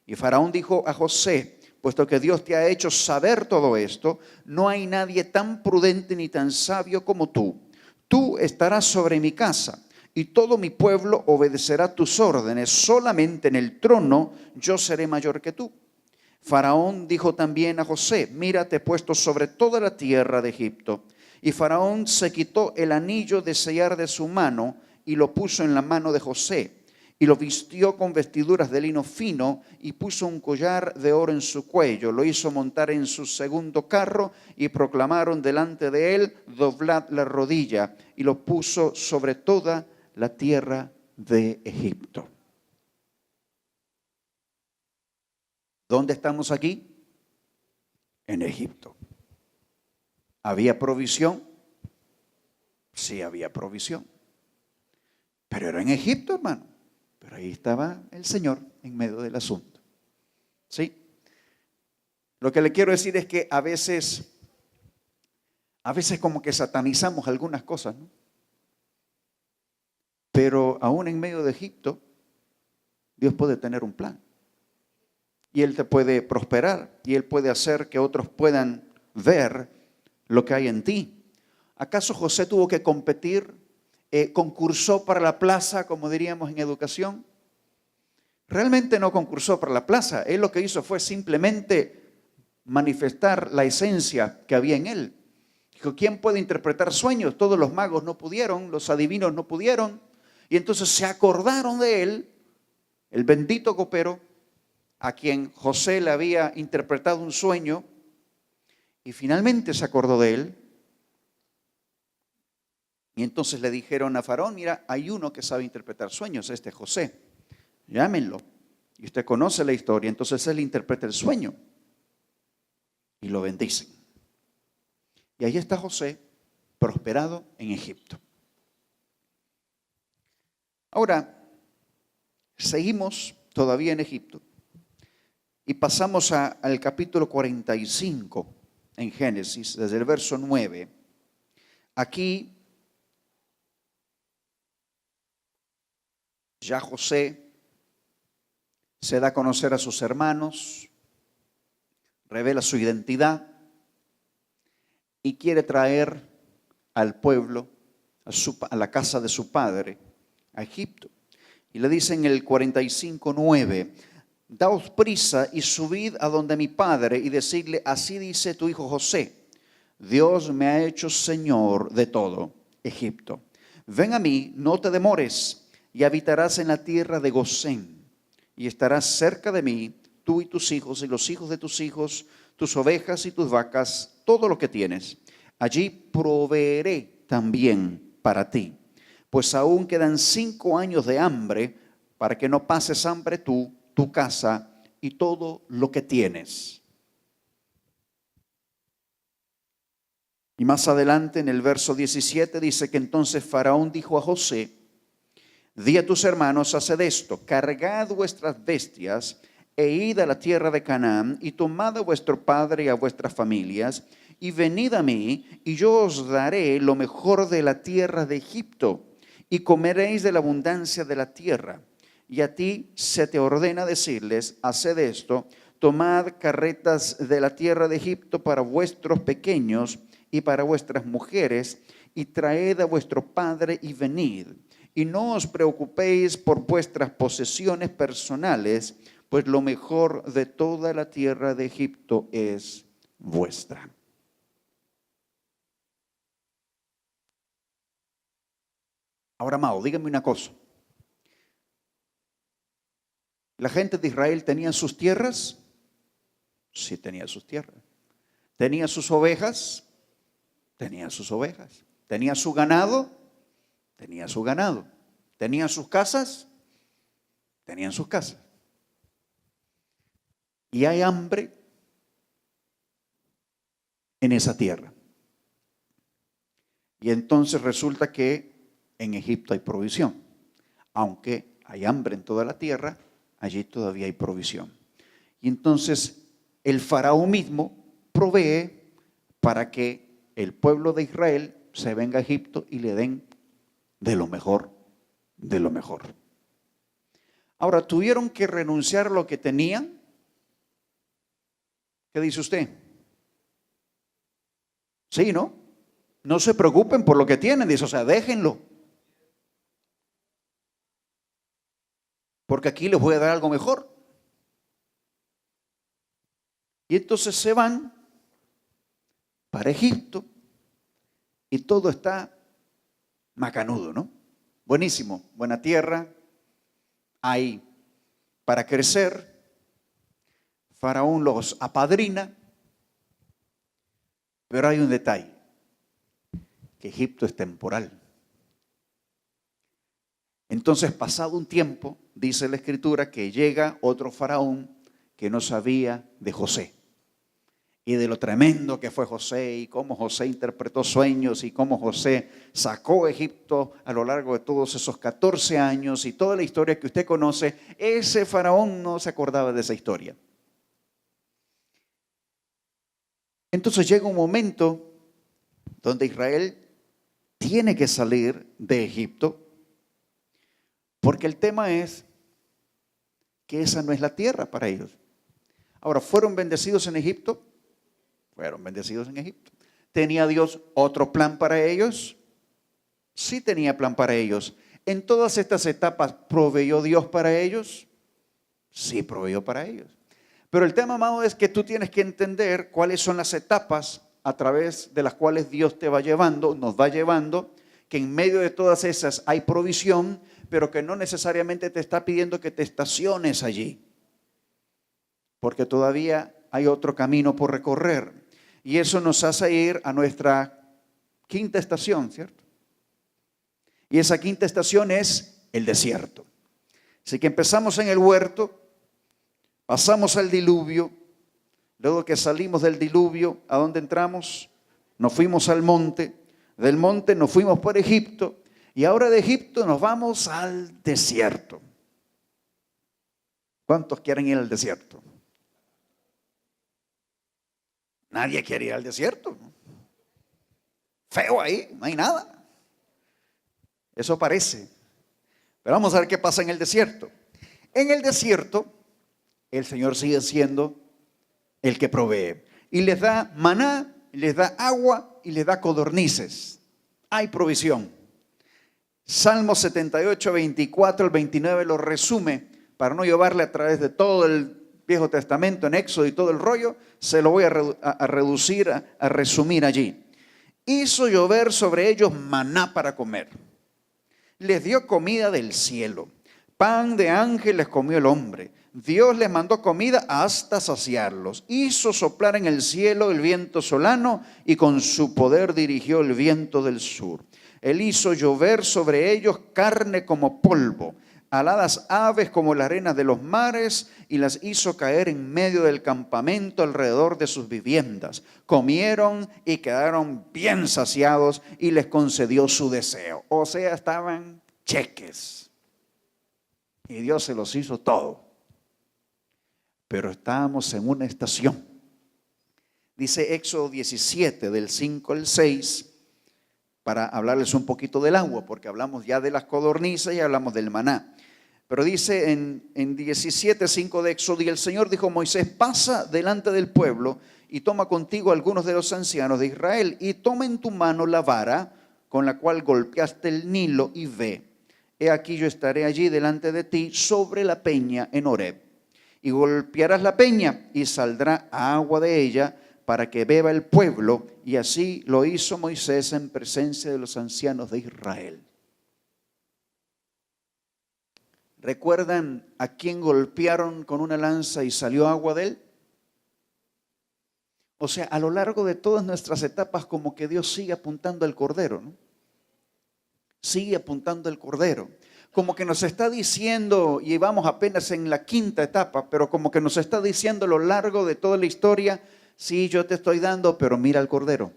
Y Faraón dijo a José, puesto que Dios te ha hecho saber todo esto, no hay nadie tan prudente ni tan sabio como tú. Tú estarás sobre mi casa y todo mi pueblo obedecerá tus órdenes. Solamente en el trono yo seré mayor que tú. Faraón dijo también a José, mira, te he puesto sobre toda la tierra de Egipto. Y Faraón se quitó el anillo de sellar de su mano y lo puso en la mano de José. Y lo vistió con vestiduras de lino fino y puso un collar de oro en su cuello. Lo hizo montar en su segundo carro y proclamaron delante de él, doblad la rodilla. Y lo puso sobre toda la tierra de Egipto. ¿Dónde estamos aquí? En Egipto. ¿Había provisión? Sí, había provisión. Pero era en Egipto, hermano. Pero ahí estaba el Señor en medio del asunto. ¿Sí? Lo que le quiero decir es que a veces como que satanizamos algunas cosas, ¿no? Pero aún en medio de Egipto, Dios puede tener un plan. Y Él te puede prosperar. Y Él puede hacer que otros puedan ver lo que hay en ti. ¿Acaso José tuvo que competir? ¿Concursó para la plaza, como diríamos en educación? Realmente no concursó para la plaza. Él lo que hizo fue simplemente manifestar la esencia que había en él. Dijo, ¿quién puede interpretar sueños? Todos los magos no pudieron, los adivinos no pudieron. Y entonces se acordaron de él, el bendito copero, a quien José le había interpretado un sueño, y finalmente se acordó de él. Y entonces le dijeron a Faraón, mira, hay uno que sabe interpretar sueños, este es José, llámenlo. Y usted conoce la historia, entonces él interpreta el sueño y lo bendicen. Y ahí está José, prosperado en Egipto. Ahora, seguimos todavía en Egipto y pasamos al capítulo 45 en Génesis, desde el verso 9. Aquí ya José se da a conocer a sus hermanos, revela su identidad y quiere traer al pueblo, a la casa de su padre, a Egipto. Y le dice en el 45:9, daos prisa y subid a donde mi padre y decidle, así dice tu hijo José, Dios me ha hecho señor de todo Egipto. Ven a mí, no te demores, y habitarás en la tierra de Gosén, y estarás cerca de mí, tú y tus hijos, y los hijos de tus hijos, tus ovejas y tus vacas, todo lo que tienes. Allí proveeré también para ti, pues aún quedan 5 años de hambre, para que no pases hambre tú, tu casa y todo lo que tienes. Y más adelante en el verso 17 dice que entonces Faraón dijo a José: di a tus hermanos, haced esto, cargad vuestras bestias e id a la tierra de Canaán y tomad a vuestro padre y a vuestras familias y venid a mí y yo os daré lo mejor de la tierra de Egipto y comeréis de la abundancia de la tierra. Y a ti se te ordena decirles: haced esto, tomad carretas de la tierra de Egipto para vuestros pequeños y para vuestras mujeres, y traed a vuestro padre y venid. Y no os preocupéis por vuestras posesiones personales, pues lo mejor de toda la tierra de Egipto es vuestra. Ahora, amado, dígame una cosa. ¿La gente de Israel tenía sus tierras? Sí, tenía sus tierras. ¿Tenía sus ovejas? Tenía sus ovejas. ¿Tenía su ganado? Tenía su ganado. ¿Tenía sus casas? Tenían sus casas. Y hay hambre en esa tierra. Y entonces resulta que en Egipto hay provisión. Aunque hay hambre en toda la tierra, allí todavía hay provisión. Y entonces el faraón mismo provee para que el pueblo de Israel se venga a Egipto y le den de lo mejor, de lo mejor. Ahora, ¿tuvieron que renunciar a lo que tenían? ¿Qué dice usted? Sí, ¿no? No se preocupen por lo que tienen, dice, o sea, déjenlo. Porque aquí les voy a dar algo mejor. Y entonces se van para Egipto y todo está macanudo, ¿no? Buenísimo, buena tierra, hay para crecer. Faraón los apadrina, pero hay un detalle, que Egipto es temporal. Entonces, pasado un tiempo, dice la Escritura que llega otro faraón que no sabía de José y de lo tremendo que fue José y cómo José interpretó sueños y cómo José sacó a Egipto a lo largo de todos esos 14 años y toda la historia que usted conoce. Ese faraón no se acordaba de esa historia. Entonces llega un momento donde Israel tiene que salir de Egipto, porque el tema es que esa no es la tierra para ellos. Ahora, ¿fueron bendecidos en Egipto? Fueron bendecidos en Egipto. ¿Tenía Dios otro plan para ellos? Sí tenía plan para ellos. ¿En todas estas etapas proveyó Dios para ellos? Sí proveyó para ellos. Pero el tema, amado, es que tú tienes que entender cuáles son las etapas a través de las cuales Dios te va llevando, nos va llevando, que en medio de todas esas hay provisión, pero que no necesariamente te está pidiendo que te estaciones allí, porque todavía hay otro camino por recorrer. Y eso nos hace ir a nuestra quinta estación, ¿cierto? Y esa quinta estación es el desierto. Así que empezamos en el huerto, pasamos al diluvio, luego que salimos del diluvio, ¿a dónde entramos? Nos fuimos al monte, del monte nos fuimos por Egipto, y ahora de Egipto nos vamos al desierto. ¿Cuántos quieren ir al desierto? Nadie quiere ir al desierto. Feo ahí, no hay nada. Eso parece. Pero vamos a ver qué pasa en el desierto. En el desierto, el Señor sigue siendo el que provee. Y les da maná, les da agua y les da codornices. Hay provisión. Salmo 78, 24 al 29 lo resume para no llevarle a través de todo el Viejo Testamento en Éxodo y todo el rollo. Se lo voy a reducir, a resumir allí. Hizo llover sobre ellos maná para comer. Les dio comida del cielo. Pan de ángeles comió el hombre. Dios les mandó comida hasta saciarlos. Hizo soplar en el cielo el viento solano y con su poder dirigió el viento del sur. Él hizo llover sobre ellos carne como polvo, aladas aves como la arena de los mares, y las hizo caer en medio del campamento alrededor de sus viviendas. Comieron y quedaron bien saciados, y les concedió su deseo. O sea, estaban cheques. Y Dios se los hizo todo. Pero estábamos en una estación. Dice Éxodo 17, del 5 al 6, para hablarles un poquito del agua, porque hablamos ya de las codornices y hablamos del maná. Pero dice en 17:5 de Éxodo: y el Señor dijo a Moisés: pasa delante del pueblo y toma contigo algunos de los ancianos de Israel, y toma en tu mano la vara con la cual golpeaste el Nilo, y ve, he aquí yo estaré allí delante de ti sobre la peña en Horeb, y golpearás la peña y saldrá agua de ella para que beba el pueblo. Y así lo hizo Moisés en presencia de los ancianos de Israel. ¿Recuerdan a quién golpearon con una lanza y salió agua de él? O sea, a lo largo de todas nuestras etapas, como que Dios sigue apuntando al Cordero, ¿no? Sigue apuntando al Cordero. Como que nos está diciendo, y vamos apenas en la quinta etapa, pero como que nos está diciendo a lo largo de toda la historia: sí, yo te estoy dando, pero mira al Cordero.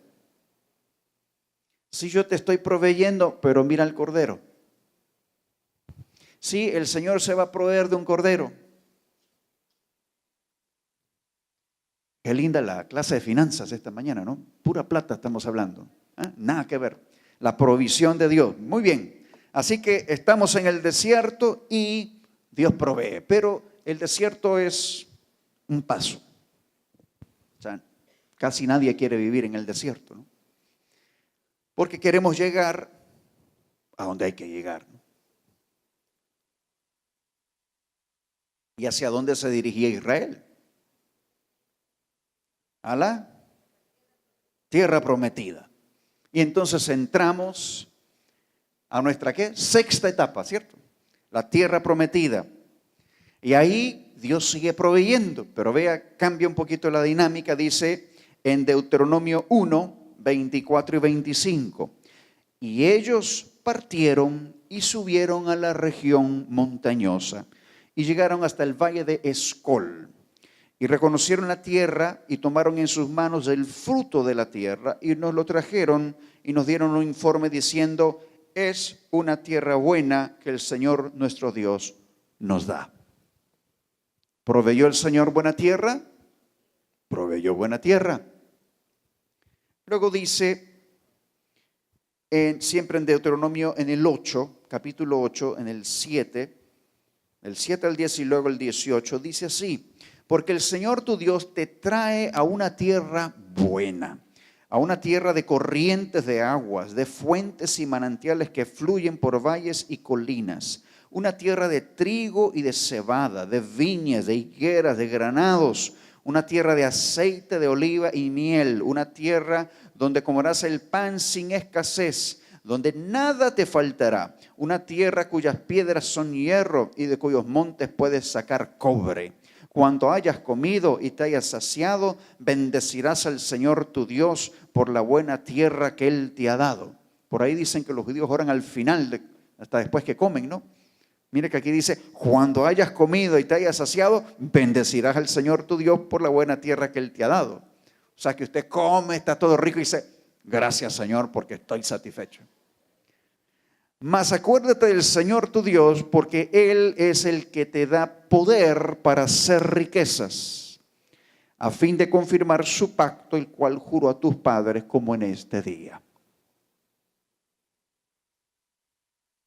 Sí, yo te estoy proveyendo, pero mira al Cordero. Sí, el Señor se va a proveer de un cordero. Qué linda la clase de finanzas esta mañana, ¿no? Pura plata estamos hablando. Nada que ver. La provisión de Dios. Muy bien. Así que estamos en el desierto y Dios provee. Pero el desierto es un paso. O sea, casi nadie quiere vivir en el desierto, ¿no? Porque queremos llegar a donde hay que llegar, ¿no? ¿Y hacia dónde se dirigía Israel? A la tierra prometida. Y entonces entramos a nuestra ¿qué? Sexta etapa, ¿cierto? La tierra prometida. Y ahí Dios sigue proveyendo, pero vea, cambia un poquito la dinámica. Dice en Deuteronomio 1, 24 y 25: y ellos partieron y subieron a la región montañosa y llegaron hasta el valle de Escol, y reconocieron la tierra y tomaron en sus manos el fruto de la tierra y nos lo trajeron y nos dieron un informe diciendo: es una tierra buena que el Señor nuestro Dios nos da. ¿Proveyó el Señor buena tierra? Proveyó buena tierra. Luego dice, siempre en Deuteronomio, en el 8, capítulo 8, en el 7 al 10 y luego el 18, dice así: porque el Señor tu Dios te trae a una tierra buena, a una tierra de corrientes de aguas, de fuentes y manantiales que fluyen por valles y colinas, una tierra de trigo y de cebada, de viñas, de higueras, de granados, una tierra de aceite de oliva y miel, una tierra donde comerás el pan sin escasez, donde nada te faltará, una tierra cuyas piedras son hierro y de cuyos montes puedes sacar cobre. Cuando hayas comido y te hayas saciado, bendecirás al Señor tu Dios por la buena tierra que Él te ha dado. Por ahí dicen que los judíos oran al final, hasta después que comen, ¿no? Mire que aquí dice: cuando hayas comido y te hayas saciado, bendecirás al Señor tu Dios por la buena tierra que Él te ha dado. O sea que usted come, está todo rico y dice: gracias, Señor, porque estoy satisfecho. Mas acuérdate del Señor tu Dios, porque Él es el que te da poder para hacer riquezas, a fin de confirmar su pacto, el cual juró a tus padres, como en este día.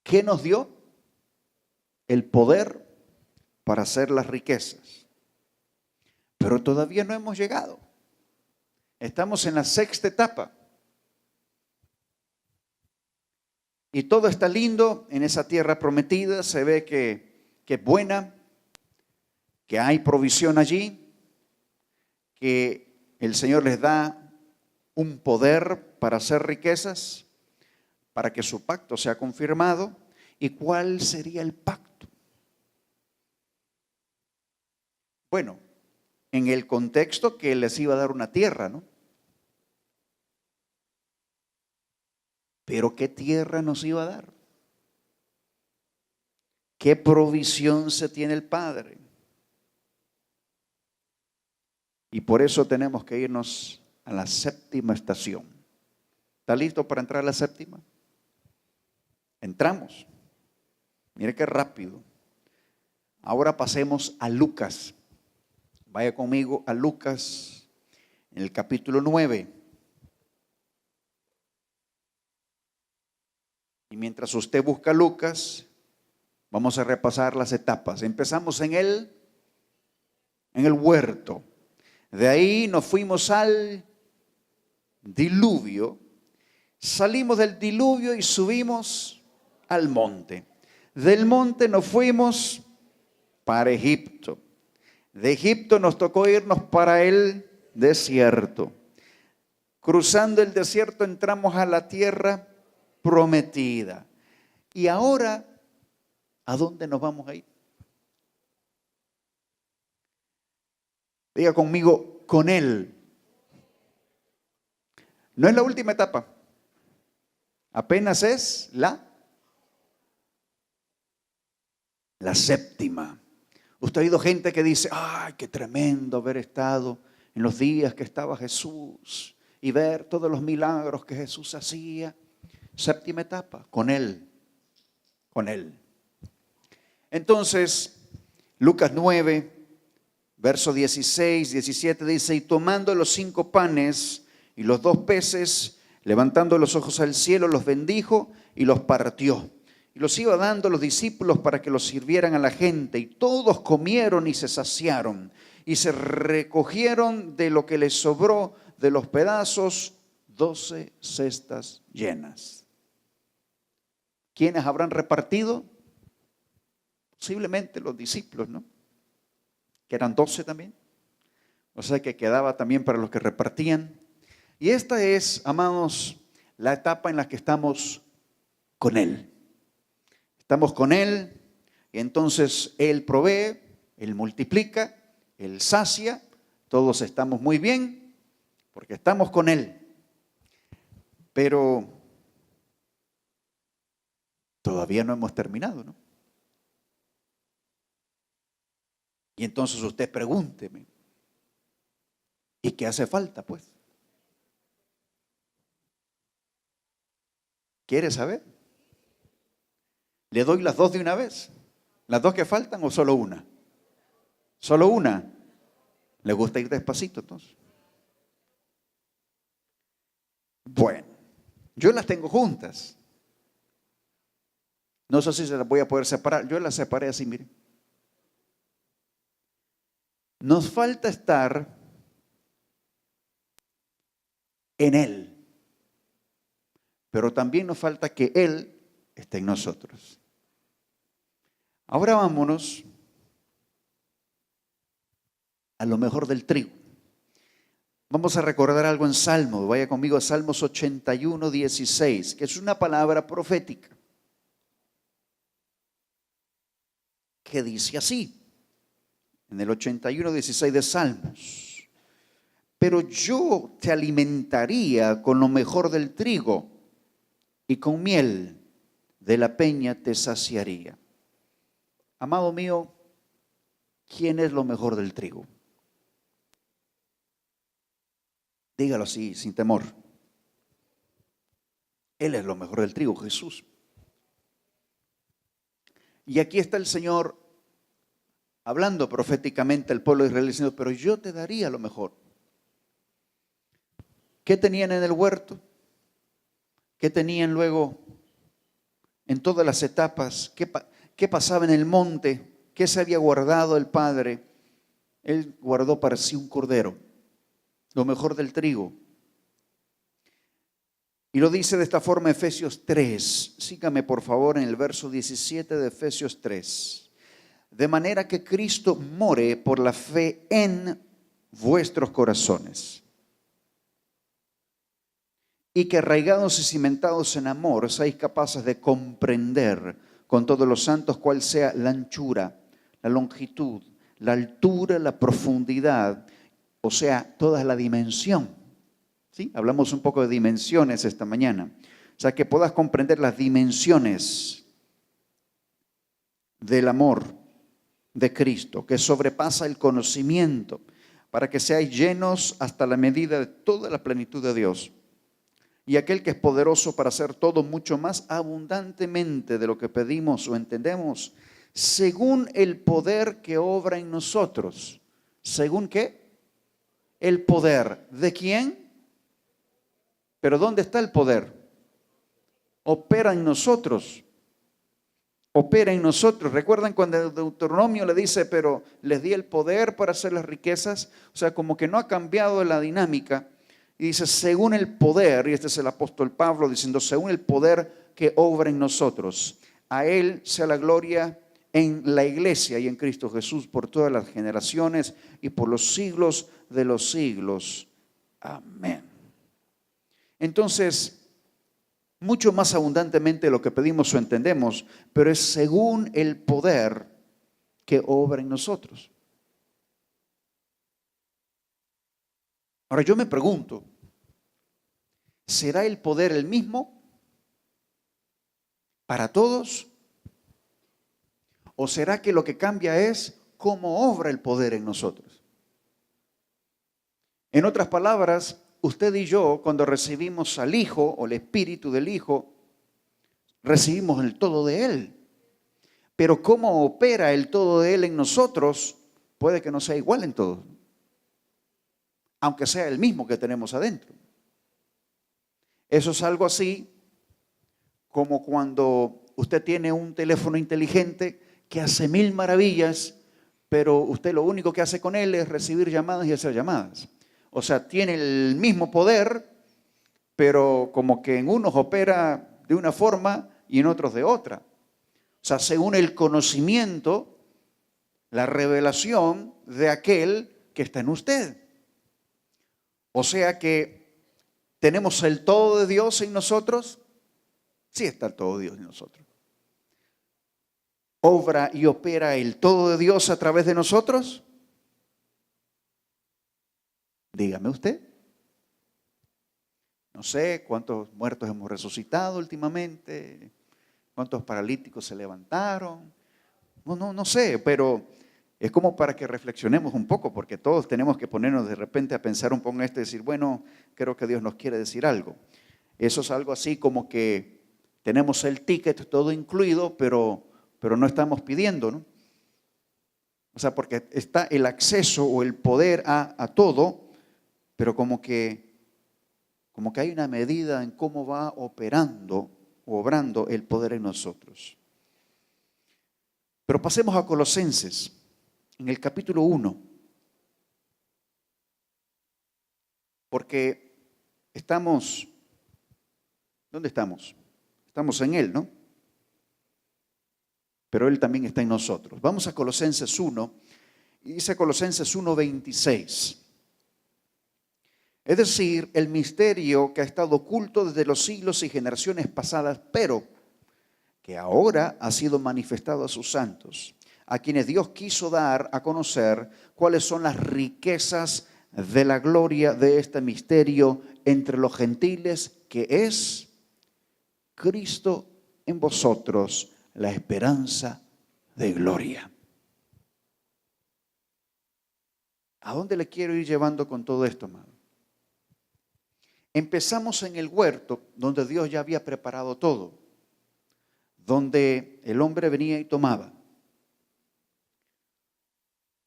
¿Qué nos dio? El poder para hacer las riquezas. Pero todavía no hemos llegado. Estamos en la sexta etapa. Y todo está lindo en esa tierra prometida. Se ve que es buena, que hay provisión allí, que el Señor les da un poder para hacer riquezas, para que su pacto sea confirmado. ¿Y cuál sería el pacto? Bueno, en el contexto que les iba a dar una tierra, ¿no? Pero ¿qué tierra nos iba a dar? ¿Qué provisión se tiene el Padre? Y por eso tenemos que irnos a la séptima estación. ¿Está listo para entrar a la séptima? Entramos. Mire qué rápido. Ahora pasemos a Lucas. Vaya conmigo a Lucas, en el capítulo 9. Y mientras usted busca Lucas, vamos a repasar las etapas. Empezamos en el huerto. De ahí nos fuimos al diluvio. Salimos del diluvio y subimos al monte. Del monte nos fuimos para Egipto. De Egipto nos tocó irnos para el desierto. Cruzando el desierto entramos a la tierra prometida. Y ahora, ¿a dónde nos vamos a ir? Diga conmigo, con Él. No es la última etapa. Apenas es la séptima. Usted ha oído gente que dice, ay, qué tremendo haber estado en los días que estaba Jesús y ver todos los milagros que Jesús hacía. Séptima etapa, con Él. Con Él. Entonces, Lucas 9, verso 16, 17 dice, y tomando los 5 panes y los 2 peces, levantando los ojos al cielo, los bendijo y los partió. Y los iba dando a los discípulos para que los sirvieran a la gente. Y todos comieron y se saciaron. Y se recogieron de lo que les sobró de los pedazos 12 cestas llenas. ¿Quiénes habrán repartido? Posiblemente los discípulos, ¿no? Que eran 12 también. O sea que quedaba también para los que repartían. Y esta es, amados, la etapa en la que estamos con Él. Estamos con Él y entonces Él provee, Él multiplica, Él sacia. Todos estamos muy bien porque estamos con Él. Pero todavía no hemos terminado, ¿no? Y entonces usted pregúnteme, ¿y qué hace falta, pues? ¿Quiere saber? ¿Le doy las 2 de una vez? ¿Las 2 que faltan o solo una? ¿Solo una? ¿Le gusta ir despacito entonces? Bueno, yo las tengo juntas. No sé si se las voy a poder separar. Yo las separé así, miren. Nos falta estar en Él, pero también nos falta que Él esté en nosotros. Ahora vámonos a lo mejor del trigo. Vamos a recordar algo en Salmos. Vaya conmigo a Salmos 81, 16, que es una palabra profética que dice así, en el 81, 16 de Salmos. Pero yo te alimentaría con lo mejor del trigo y con miel de la peña te saciaría. Amado mío, ¿quién es lo mejor del trigo? Dígalo así, sin temor. Él es lo mejor del trigo, Jesús. Y aquí está el Señor hablando proféticamente al pueblo de Israel diciendo, pero yo te daría lo mejor. ¿Qué tenían en el huerto? ¿Qué tenían luego en todas las etapas? ¿Qué pasaba en el monte? ¿Qué se había guardado el Padre? Él guardó para sí un cordero, lo mejor del trigo. Y lo dice de esta forma Efesios 3. Sígame por favor en el verso 17 de Efesios 3. De manera que Cristo more por la fe en vuestros corazones. Y que arraigados y cimentados en amor, seáis capaces de comprender con todos los santos cuál sea la anchura, la longitud, la altura, la profundidad, o sea, toda la dimensión. ¿Sí? Hablamos un poco de dimensiones esta mañana. O sea, que puedas comprender las dimensiones del amor de Cristo, que sobrepasa el conocimiento, para que seáis llenos hasta la medida de toda la plenitud de Dios. Y aquel que es poderoso para hacer todo mucho más abundantemente de lo que pedimos o entendemos, según el poder que obra en nosotros. ¿Según qué? El poder. ¿De quién? ¿Pero dónde está el poder? Opera en nosotros. Opera en nosotros. ¿Recuerdan cuando el Deuteronomio le dice, pero les di el poder para hacer las riquezas? O sea, como que no ha cambiado la dinámica. Y dice, según el poder, y este es el apóstol Pablo diciendo, según el poder que obra en nosotros. A Él sea la gloria en la iglesia y en Cristo Jesús por todas las generaciones y por los siglos de los siglos. Amén. Entonces, mucho más abundantemente de lo que pedimos o entendemos, pero es según el poder que obra en nosotros. Ahora yo me pregunto, ¿será el poder el mismo para todos? ¿O será que lo que cambia es cómo obra el poder en nosotros? En otras palabras, usted y yo, cuando recibimos al Hijo o el Espíritu del Hijo, recibimos el todo de Él. Pero cómo opera el todo de Él en nosotros, puede que no sea igual en todos, aunque sea el mismo que tenemos adentro. Eso es algo así como cuando usted tiene un teléfono inteligente que hace 1000 maravillas, pero usted lo único que hace con él es recibir llamadas y hacer llamadas. O sea, tiene el mismo poder, pero como que en unos opera de una forma y en otros de otra. O sea, según el conocimiento, la revelación de aquel que está en usted. O sea que tenemos el todo de Dios en nosotros. Sí está el todo de Dios en nosotros. ¿Obra y opera el todo de Dios a través de nosotros? Dígame usted. No sé cuántos muertos hemos resucitado últimamente, cuántos paralíticos se levantaron. No sé, pero es como para que reflexionemos un poco, porque todos tenemos que ponernos de repente a pensar un poco en esto y decir, bueno, creo que Dios nos quiere decir algo. Eso es algo así como que tenemos el ticket todo incluido, pero no estamos pidiendo, ¿no? O sea, porque está el acceso o el poder a todo, pero como que hay una medida en cómo va operando o obrando el poder en nosotros. Pero pasemos a Colosenses, en el capítulo 1, porque estamos, ¿dónde estamos? Estamos en Él, ¿no? Pero Él también está en nosotros. Vamos a Colosenses 1, y dice Colosenses 1:26. Es decir, el misterio que ha estado oculto desde los siglos y generaciones pasadas, pero que ahora ha sido manifestado a sus santos, a quienes Dios quiso dar a conocer cuáles son las riquezas de la gloria de este misterio entre los gentiles, que es Cristo en vosotros, la esperanza de gloria. ¿A dónde le quiero ir llevando con todo esto, amado? Empezamos en el huerto, donde Dios ya había preparado todo, donde el hombre venía y tomaba.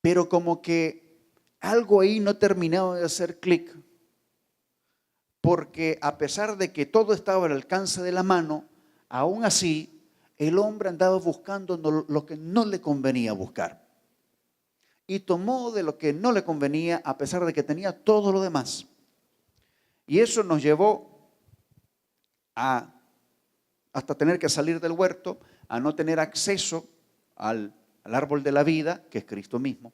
Pero como que algo ahí no terminaba de hacer clic, porque a pesar de que todo estaba al alcance de la mano, aún así el hombre andaba buscando lo que no le convenía buscar. Y tomó de lo que no le convenía a pesar de que tenía todo lo demás. Y eso nos llevó hasta tener que salir del huerto, a no tener acceso al árbol de la vida, que es Cristo mismo,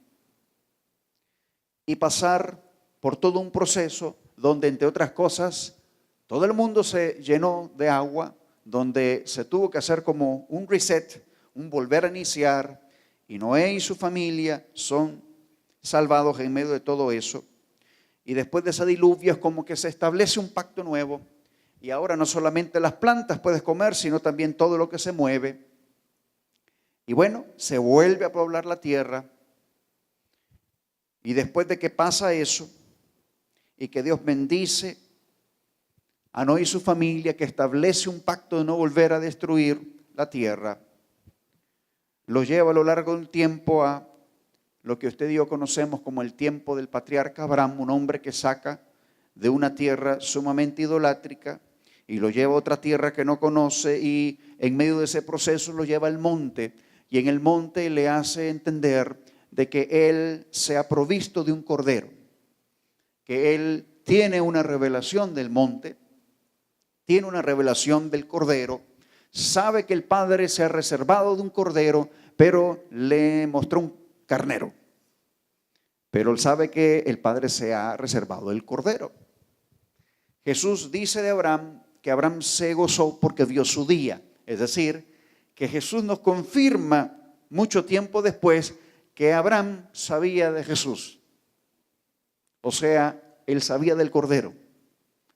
y pasar por todo un proceso donde, entre otras cosas, todo el mundo se llenó de agua, donde se tuvo que hacer como un reset, un volver a iniciar, y Noé y su familia son salvados en medio de todo eso. Y después de ese diluvio es como que se establece un pacto nuevo, y ahora no solamente las plantas puedes comer, sino también todo lo que se mueve. Y bueno, se vuelve a poblar la tierra. Y después de que pasa eso, y que Dios bendice a Noé y su familia, que establece un pacto de no volver a destruir la tierra, lo lleva a lo largo del tiempo a lo que usted y yo conocemos como el tiempo del patriarca Abraham, un hombre que saca de una tierra sumamente idolátrica y lo lleva a otra tierra que no conoce, y en medio de ese proceso lo lleva al monte, y en el monte le hace entender de que él se ha provisto de un cordero, que él tiene una revelación del monte, tiene una revelación del cordero, sabe que el Padre se ha reservado de un cordero, pero le mostró un carnero. Pero él sabe que el Padre se ha reservado del cordero. Jesús dice de Abraham que Abraham se gozó porque vio su día. Es decir, que Jesús nos confirma mucho tiempo después que Abraham sabía de Jesús. O sea, él sabía del cordero.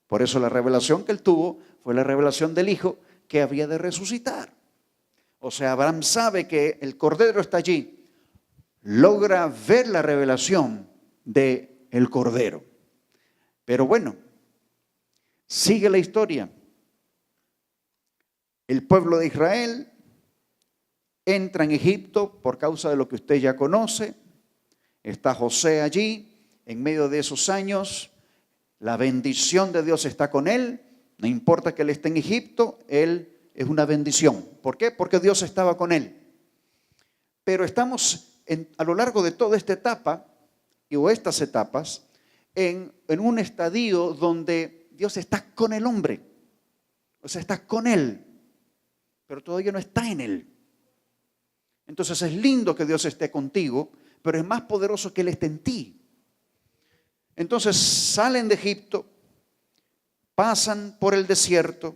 Por eso la revelación que él tuvo fue la revelación del Hijo que había de resucitar. O sea, Abraham sabe que el cordero está allí. Logra ver la revelación del cordero. Pero bueno, sigue la historia. El pueblo de Israel entra en Egipto por causa de lo que usted ya conoce. Está José allí. En medio de esos años, la bendición de Dios está con él. No importa que él esté en Egipto, él es una bendición. ¿Por qué? Porque Dios estaba con él. Pero estamos a lo largo de toda esta etapa, o estas etapas, en un estadio donde Dios está con el hombre. O sea, está con él, pero todavía no está en él. Entonces es lindo que Dios esté contigo, pero es más poderoso que Él esté en ti. Entonces salen de Egipto, pasan por el desierto,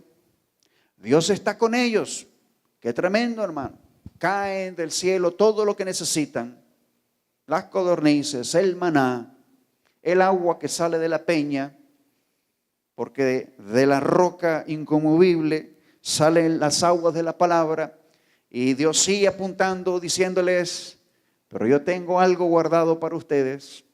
Dios está con ellos. Qué tremendo, hermano. Caen del cielo todo lo que necesitan, las codornices, el maná, el agua que sale de la peña, porque de la roca inconmovible salen las aguas de la palabra. Y Dios sigue apuntando, diciéndoles, pero yo tengo algo guardado para ustedes.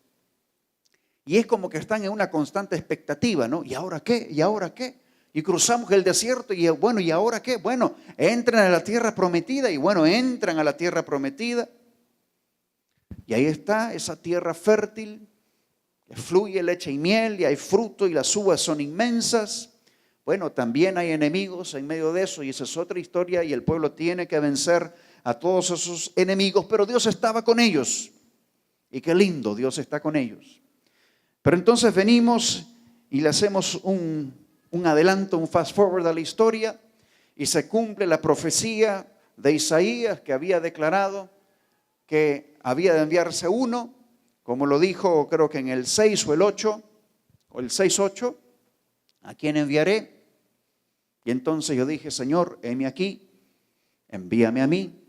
Y es como que están en una constante expectativa, ¿no? ¿Y ahora qué? ¿Y ahora qué? Y cruzamos el desierto y bueno, ¿y ahora qué? Bueno, entran a la tierra prometida y bueno, entran a la tierra prometida. Y ahí está esa tierra fértil, que fluye leche y miel y hay fruto y las uvas son inmensas. Bueno, también hay enemigos en medio de eso y esa es otra historia y el pueblo tiene que vencer a todos esos enemigos, pero Dios estaba con ellos. Y qué lindo, Dios está con ellos. Pero entonces venimos y le hacemos un adelanto, un fast forward a la historia y se cumple la profecía de Isaías que había declarado que había de enviarse uno, como lo dijo creo que en el 6 o el 8, o el 6:8, ¿a quién enviaré? Y entonces yo dije, Señor, heme aquí, envíame a mí.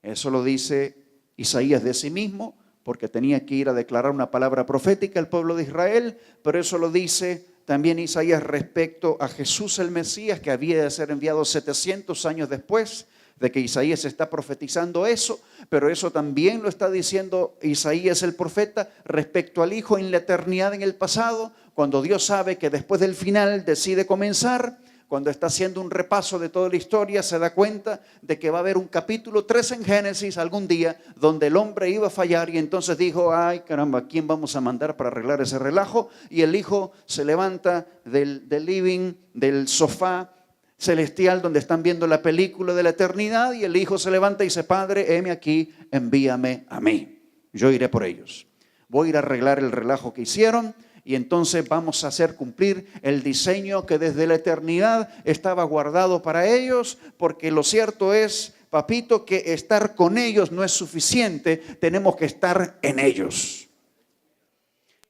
Eso lo dice Isaías de sí mismo, porque tenía que ir a declarar una palabra profética al pueblo de Israel, pero eso lo dice también Isaías respecto a Jesús el Mesías, que había de ser enviado 700 años después de que Isaías está profetizando eso, pero eso también lo está diciendo Isaías el profeta respecto al Hijo en la eternidad en el pasado, cuando Dios sabe que después del final decide comenzar. Cuando está haciendo un repaso de toda la historia, se da cuenta de que va a haber un capítulo 3 en Génesis algún día donde el hombre iba a fallar y entonces dijo, ay caramba, ¿quién vamos a mandar para arreglar ese relajo? Y el hijo se levanta del living, del sofá celestial donde están viendo la película de la eternidad y el hijo se levanta y dice, Padre, heme aquí, envíame a mí. Yo iré por ellos. Voy a ir a arreglar el relajo que hicieron. Y entonces vamos a hacer cumplir el diseño que desde la eternidad estaba guardado para ellos, porque lo cierto es, papito, que estar con ellos no es suficiente, tenemos que estar en ellos.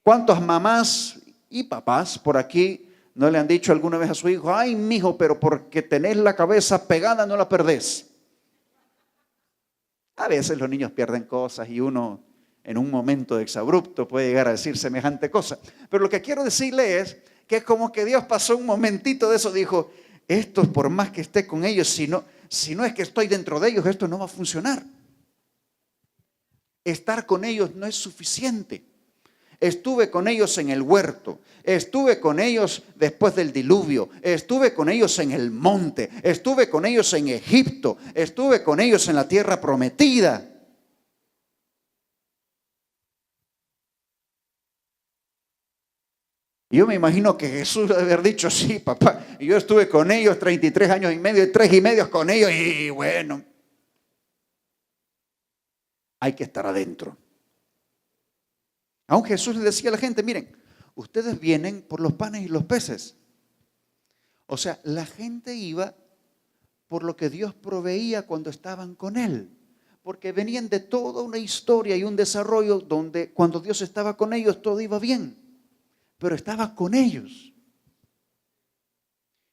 ¿Cuántas mamás y papás por aquí no le han dicho alguna vez a su hijo, ay, mijo, pero porque tenés la cabeza pegada no la perdés? A veces los niños pierden cosas y uno en un momento de exabrupto puede llegar a decir semejante cosa. Pero lo que quiero decirle es que es como que Dios pasó un momentito de eso, dijo, estos por más que esté con ellos, si no es que estoy dentro de ellos, esto no va a funcionar. Estar con ellos no es suficiente. Estuve con ellos en el huerto, estuve con ellos después del diluvio, estuve con ellos en el monte, estuve con ellos en Egipto, estuve con ellos en la tierra prometida. Y yo me imagino que Jesús debe haber dicho, sí, papá, yo estuve con ellos 33 años y medio, 3 y medio con ellos y bueno, hay que estar adentro. Aún Jesús le decía a la gente, miren, ustedes vienen por los panes y los peces. O sea, la gente iba por lo que Dios proveía cuando estaban con Él. Porque venían de toda una historia y un desarrollo donde cuando Dios estaba con ellos todo iba bien. Pero estaba con ellos.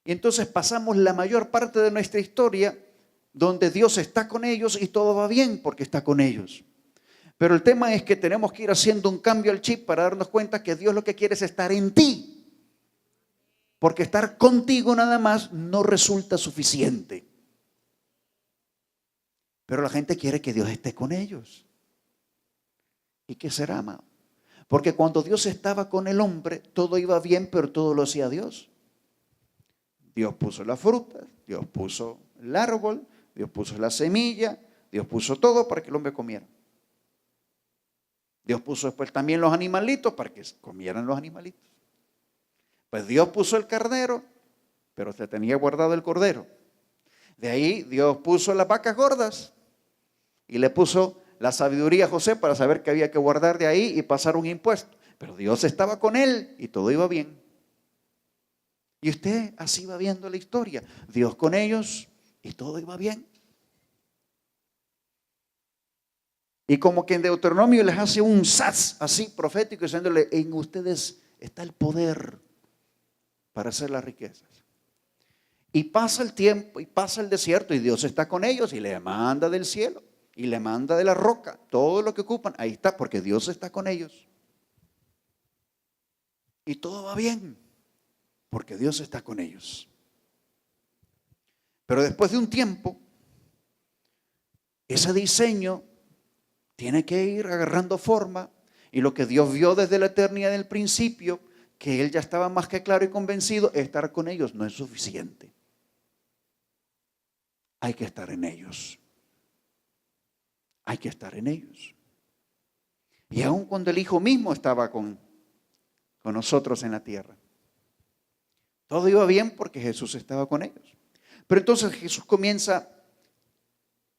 Y entonces pasamos la mayor parte de nuestra historia donde Dios está con ellos y todo va bien porque está con ellos. Pero el tema es que tenemos que ir haciendo un cambio al chip para darnos cuenta que Dios lo que quiere es estar en ti. Porque estar contigo nada más no resulta suficiente. Pero la gente quiere que Dios esté con ellos. ¿Y qué será, amado? Porque cuando Dios estaba con el hombre, todo iba bien, pero todo lo hacía Dios. Dios puso la fruta, Dios puso el árbol, Dios puso la semilla, Dios puso todo para que el hombre comiera. Dios puso después también los animalitos para que comieran los animalitos. Pues Dios puso el carnero, pero se tenía guardado el cordero. De ahí Dios puso las vacas gordas y le puso la sabiduría a José para saber que había que guardar de ahí y pasar un impuesto. Pero Dios estaba con él y todo iba bien. Y usted así va viendo la historia. Dios con ellos y todo iba bien. Y como que en Deuteronomio les hace un sas así profético, diciéndole, en ustedes está el poder para hacer las riquezas. Y pasa el tiempo y pasa el desierto y Dios está con ellos y le manda del cielo y le manda de la roca todo lo que ocupan. Ahí está, porque Dios está con ellos. Y todo va bien, porque Dios está con ellos. Pero después de un tiempo, ese diseño tiene que ir agarrando forma y lo que Dios vio desde la eternidad del principio, que Él ya estaba más que claro y convencido, estar con ellos no es suficiente. Hay que estar en ellos. Hay que estar en ellos. Y aun cuando el Hijo mismo estaba con nosotros en la tierra, todo iba bien porque Jesús estaba con ellos. Pero entonces Jesús comienza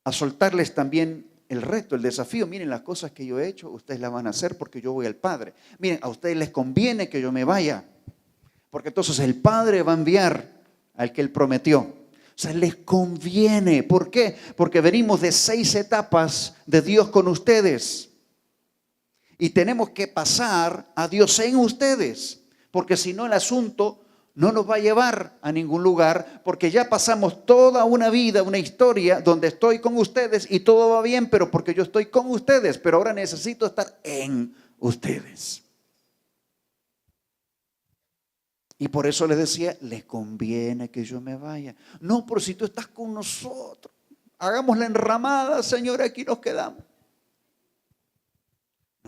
a soltarles también el reto, el desafío. Miren, las cosas que yo he hecho, ustedes las van a hacer porque yo voy al Padre. Miren, a ustedes les conviene que yo me vaya, porque entonces el Padre va a enviar al que Él prometió. O sea, les conviene. ¿Por qué? Porque venimos de 6 etapas de Dios con ustedes. Y tenemos que pasar a Dios en ustedes, porque si no el asunto no nos va a llevar a ningún lugar, porque ya pasamos toda una vida, una historia donde estoy con ustedes y todo va bien, pero porque yo estoy con ustedes, pero ahora necesito estar en ustedes. Y por eso les decía, les conviene que yo me vaya. No, por si tú estás con nosotros, hagamos la enramada, Señor, aquí nos quedamos.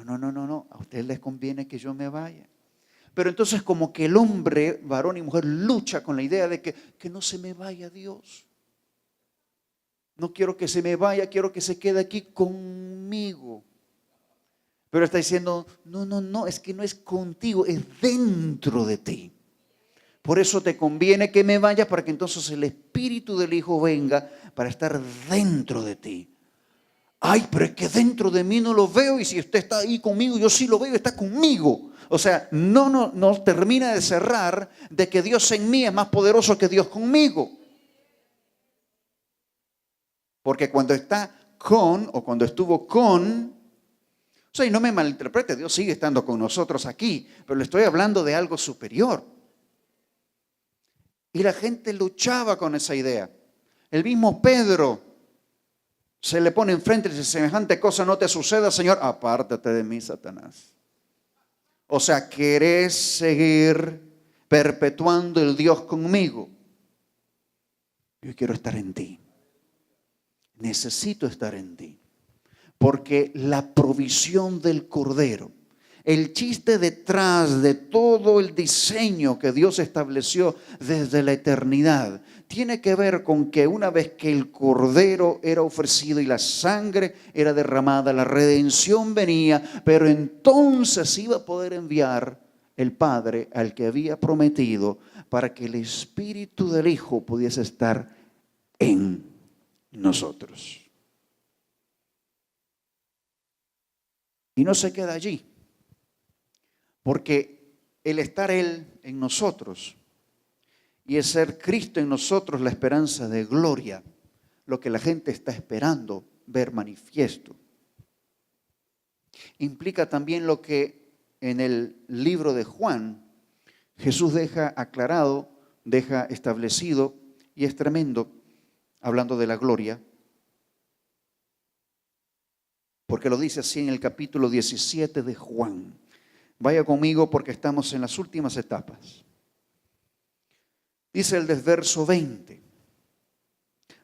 No, a ustedes les conviene que yo me vaya. Pero entonces como que el hombre, varón y mujer, lucha con la idea de que no se me vaya Dios. No quiero que se me vaya, quiero que se quede aquí conmigo. Pero está diciendo, no, es que no es contigo, es dentro de ti. Por eso te conviene que me vayas para que entonces el Espíritu del Hijo venga para estar dentro de ti. Ay, pero es que dentro de mí no lo veo y si usted está ahí conmigo, yo sí lo veo, está conmigo. O sea, no termina de cerrar de que Dios en mí es más poderoso que Dios conmigo. Porque cuando está con o cuando estuvo con, o sea, y no me malinterprete, Dios sigue estando con nosotros aquí, pero le estoy hablando de algo superior. Y la gente luchaba con esa idea. El mismo Pedro se le pone enfrente y dice, semejante cosa no te suceda, Señor, apártate de mí, Satanás. O sea, ¿querés seguir perpetuando el Dios conmigo? Yo quiero estar en ti. necesito estar en ti. Porque la provisión del Cordero, el chiste detrás de todo el diseño que Dios estableció desde la eternidad, tiene que ver con que una vez que el Cordero era ofrecido y la sangre era derramada, la redención venía, pero entonces iba a poder enviar el Padre al que había prometido para que el Espíritu del Hijo pudiese estar en nosotros. Y no se queda allí, porque el estar Él en nosotros y el ser Cristo en nosotros, la esperanza de gloria, lo que la gente está esperando ver manifiesto, implica también lo que en el libro de Juan Jesús deja aclarado, deja establecido, y es tremendo, hablando de la gloria, porque lo dice así en el capítulo 17 de Juan. Vaya conmigo porque estamos en las últimas etapas. Dice el del verso 20: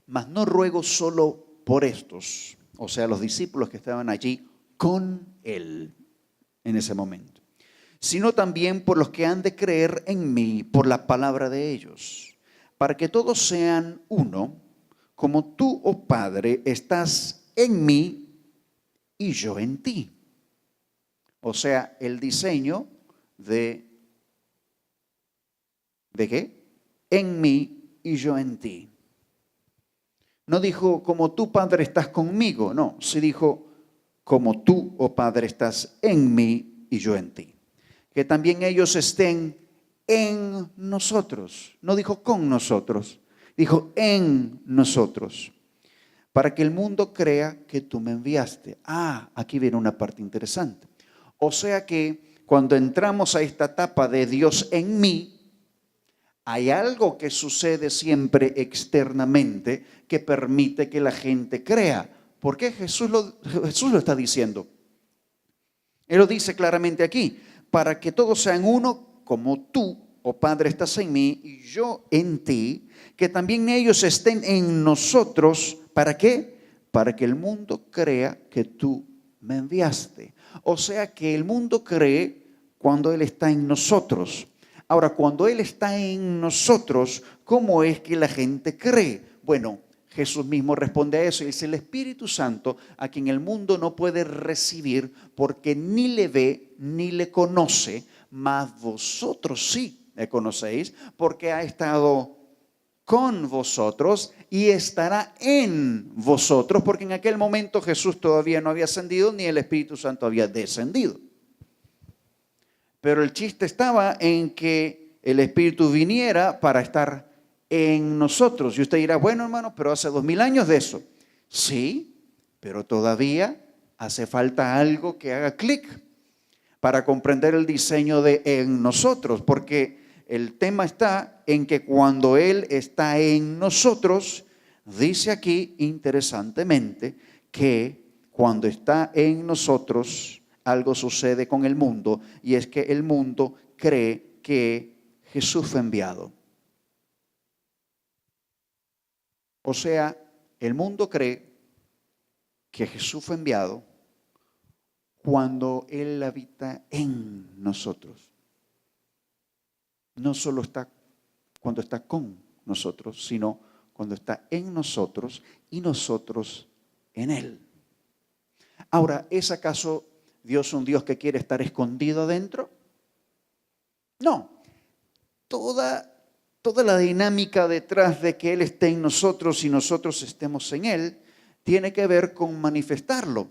mas no ruego solo por estos, o sea, los discípulos que estaban allí con él en ese momento, sino también por los que han de creer en mí por la palabra de ellos, para que todos sean uno, como tú, oh Padre, estás en mí y yo en ti. O sea, el diseño ¿de qué? En mí y yo en ti. No dijo, como tú, Padre, estás conmigo. No, sí dijo, como tú, oh Padre, estás en mí y yo en ti. Que también ellos estén en nosotros. No dijo con nosotros, dijo en nosotros. Para que el mundo crea que tú me enviaste. Aquí viene una parte interesante. O sea que cuando entramos a esta etapa de Dios en mí, hay algo que sucede siempre externamente que permite que la gente crea. ¿Por qué Jesús lo está diciendo? Él lo dice claramente aquí. Para que todos sean uno, como tú, oh Padre, estás en mí y yo en ti, que también ellos estén en nosotros. ¿Para qué? Para que el mundo crea que tú me enviaste. O sea que el mundo cree cuando Él está en nosotros. Ahora, cuando Él está en nosotros, ¿cómo es que la gente cree? Bueno, Jesús mismo responde a eso y dice: el Espíritu Santo, a quien el mundo no puede recibir porque ni le ve ni le conoce, mas vosotros sí le conocéis porque ha estado con vosotros y estará en vosotros, porque en aquel momento Jesús todavía no había ascendido ni el Espíritu Santo había descendido. Pero el chiste estaba en que el Espíritu viniera para estar en nosotros. Y usted dirá, bueno, hermano, pero hace 2000 años de eso. Sí, pero todavía hace falta algo que haga clic para comprender el diseño de en nosotros, porque el tema está en que cuando Él está en nosotros, dice aquí interesantemente que cuando está en nosotros, algo sucede con el mundo, y es que el mundo cree que Jesús fue enviado. O sea, el mundo cree que Jesús fue enviado cuando Él habita en nosotros. No solo está cuando está con nosotros, sino cuando está en nosotros y nosotros en Él. Ahora, ¿es acaso Dios un Dios que quiere estar escondido adentro? No. Toda la dinámica detrás de que Él esté en nosotros y nosotros estemos en Él tiene que ver con manifestarlo.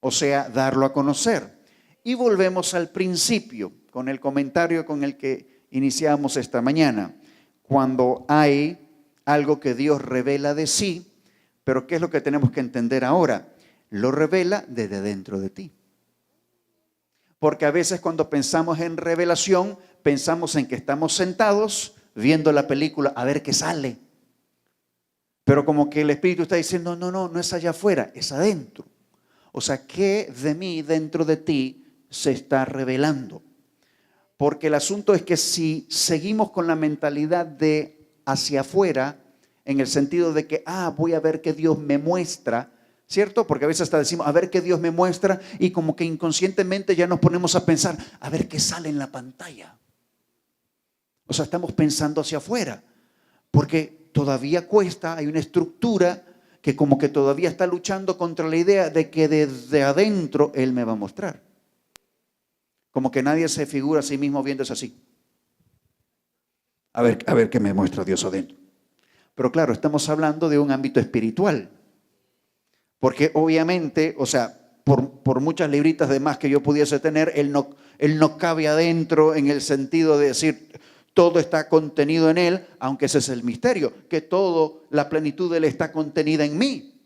O sea, darlo a conocer. Y volvemos al principio, con el comentario con el que iniciamos esta mañana. Cuando hay algo que Dios revela de sí, pero ¿qué es lo que tenemos que entender ahora? Lo revela desde dentro de ti. Porque a veces cuando pensamos en revelación, pensamos en que estamos sentados viendo la película a ver qué sale. Pero como que el Espíritu está diciendo, no es allá afuera, es adentro. O sea, ¿qué de mí dentro de ti se está revelando? Porque el asunto es que si seguimos con la mentalidad de hacia afuera, en el sentido de que, voy a ver qué Dios me muestra, ¿cierto? Porque a veces hasta decimos, a ver qué Dios me muestra, y como que inconscientemente ya nos ponemos a pensar, a ver qué sale en la pantalla. O sea, estamos pensando hacia afuera, porque todavía cuesta, hay una estructura que como que todavía está luchando contra la idea de que desde adentro Él me va a mostrar. Como que nadie se figura a sí mismo viéndose así. A ver qué me muestra Dios adentro. Pero claro, estamos hablando de un ámbito espiritual. Porque obviamente, o sea, por muchas libritas de más que yo pudiese tener, él no cabe adentro en el sentido de decir, todo está contenido en Él, aunque ese es el misterio, que toda la plenitud de Él está contenida en mí.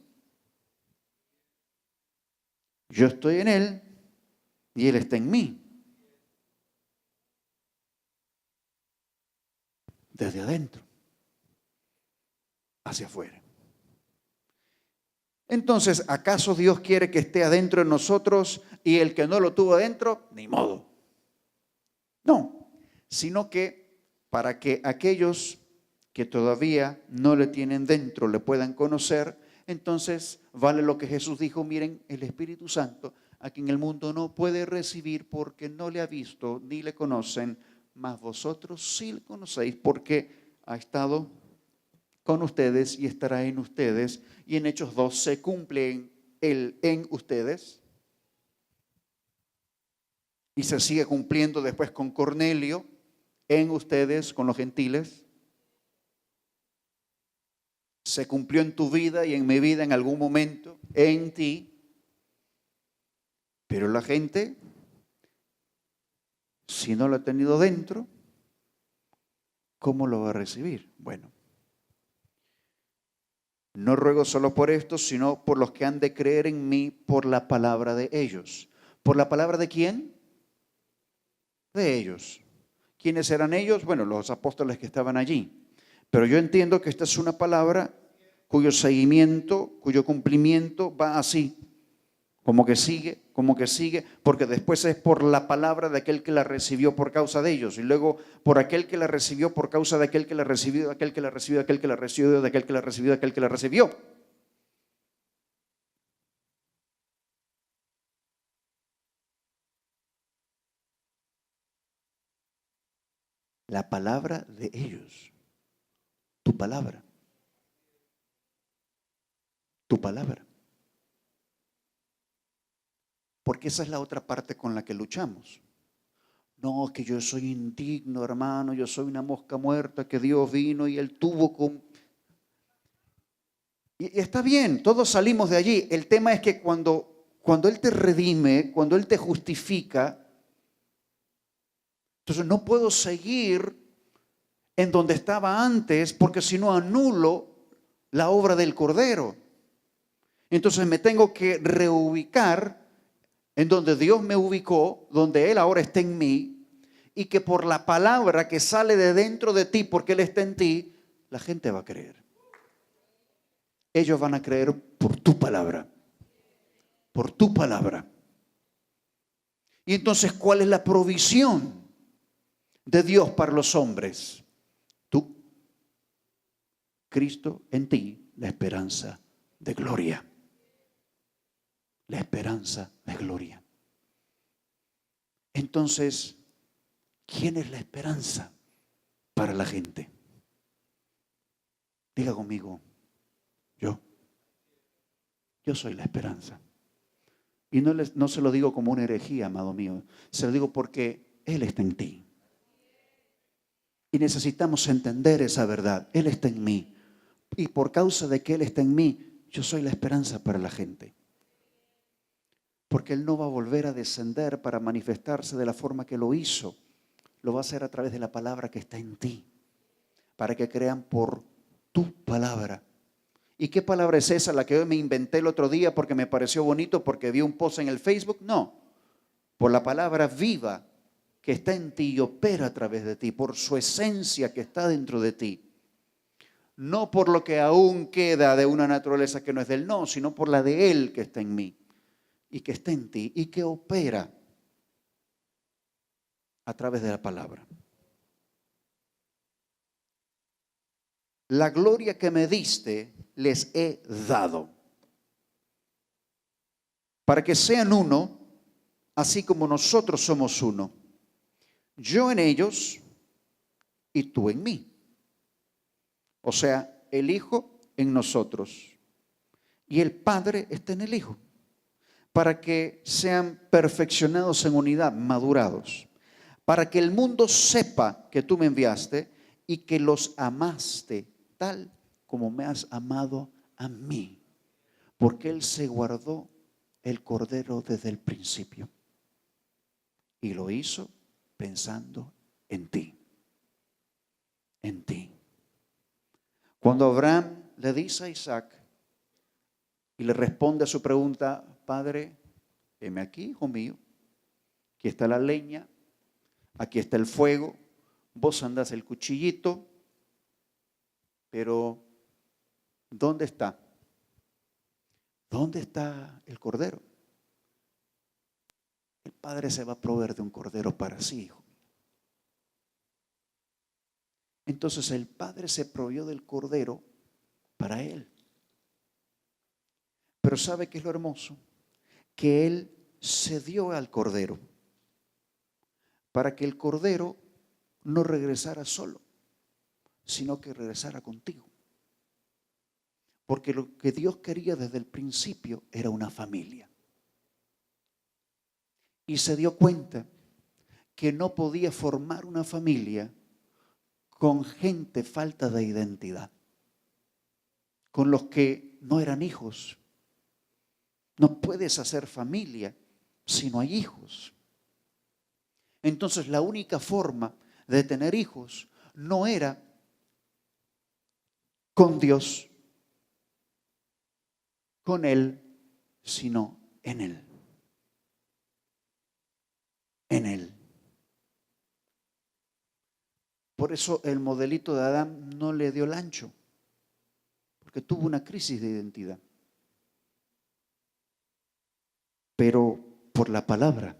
Yo estoy en Él y Él está en mí. Desde adentro hacia afuera. Entonces, ¿acaso Dios quiere que esté adentro de nosotros y el que no lo tuvo adentro, ni modo? No, sino que para que aquellos que todavía no le tienen dentro le puedan conocer, entonces vale lo que Jesús dijo, miren, el Espíritu Santo, a quien el mundo no puede recibir porque no le ha visto ni le conocen, mas vosotros sí le conocéis porque ha estado con ustedes y estará en ustedes. Y en Hechos 2 se cumple el en ustedes y se sigue cumpliendo después con Cornelio, en ustedes, con los gentiles. Se cumplió en tu vida y en mi vida en algún momento, en ti. Pero la gente, si no lo ha tenido dentro, ¿cómo lo va a recibir? Bueno, no ruego solo por esto, sino por los que han de creer en mí por la palabra de ellos. ¿Por la palabra de quién? De ellos. ¿Quiénes eran ellos? Bueno, los apóstoles que estaban allí. Pero yo entiendo que esta es una palabra cuyo seguimiento, cuyo cumplimiento va así, como que sigue, porque después es por la palabra de aquel que la recibió por causa de ellos, y luego por aquel que la recibió por causa de aquel que la recibió, de aquel que la recibió, de aquel que la recibió, de aquel que la recibió, de aquel que la recibió. La palabra de ellos, tu palabra, tu palabra. Porque esa es la otra parte con la que luchamos. No, es que yo soy indigno, hermano, yo soy una mosca muerta que Dios vino y Él tuvo con... Y está bien, todos salimos de allí. El tema es que cuando Él te redime, cuando Él te justifica, entonces no puedo seguir en donde estaba antes porque si no anulo la obra del Cordero. Entonces me tengo que reubicar en donde Dios me ubicó, donde Él ahora está en mí, y que por la palabra que sale de dentro de ti, porque Él está en ti, la gente va a creer. Ellos van a creer por tu palabra, por tu palabra. Y entonces, ¿cuál es la provisión de Dios para los hombres? Tú, Cristo en ti, la esperanza de gloria. La esperanza de gloria. Entonces, ¿quién es la esperanza para la gente? Diga conmigo, yo soy la esperanza. Y no se lo digo como una herejía, amado mío, se lo digo porque Él está en ti. Y necesitamos entender esa verdad. Él está en mí. Y por causa de que Él está en mí, yo soy la esperanza para la gente. Porque Él no va a volver a descender para manifestarse de la forma que lo hizo. Lo va a hacer a través de la palabra que está en ti. Para que crean por tu palabra. ¿Y qué palabra es esa? La que yo me inventé el otro día porque me pareció bonito, porque vi un post en el Facebook. No. Por la palabra viva que está en ti y opera a través de ti. Por su esencia que está dentro de ti. No por lo que aún queda de una naturaleza que no es del no, sino por la de Él que está en mí. Y que está en ti y que opera a través de la palabra. la gloria que me diste les he dado, para que sean uno, así como nosotros somos uno. Yo en ellos y tú en mí. O sea, el Hijo en nosotros y el Padre está en el Hijo, para que sean perfeccionados en unidad, madurados, para que el mundo sepa que tú me enviaste y que los amaste tal como me has amado a mí, porque Él se guardó el Cordero desde el principio y lo hizo pensando en ti, en ti. Cuando Abraham le dice a Isaac y le responde a su pregunta, Padre, heme aquí, hijo mío, aquí está la leña, aquí está el fuego, vos andás el cuchillito, pero ¿dónde está? ¿Dónde está el cordero? El padre se va a proveer de un cordero para sí, hijo. Entonces el padre se proveyó del cordero para él. Pero ¿sabe qué es lo hermoso? Que él se dio al cordero para que el cordero no regresara solo, sino que regresara contigo. Porque lo que Dios quería desde el principio era una familia. Y se dio cuenta que no podía formar una familia con gente falta de identidad, con los que no eran hijos. No puedes hacer familia si no hay hijos. Entonces la única forma de tener hijos no era con Dios, con Él, sino en Él. En Él. Por eso el modelito de Adán no le dio el ancho, porque tuvo una crisis de identidad. Pero por la palabra,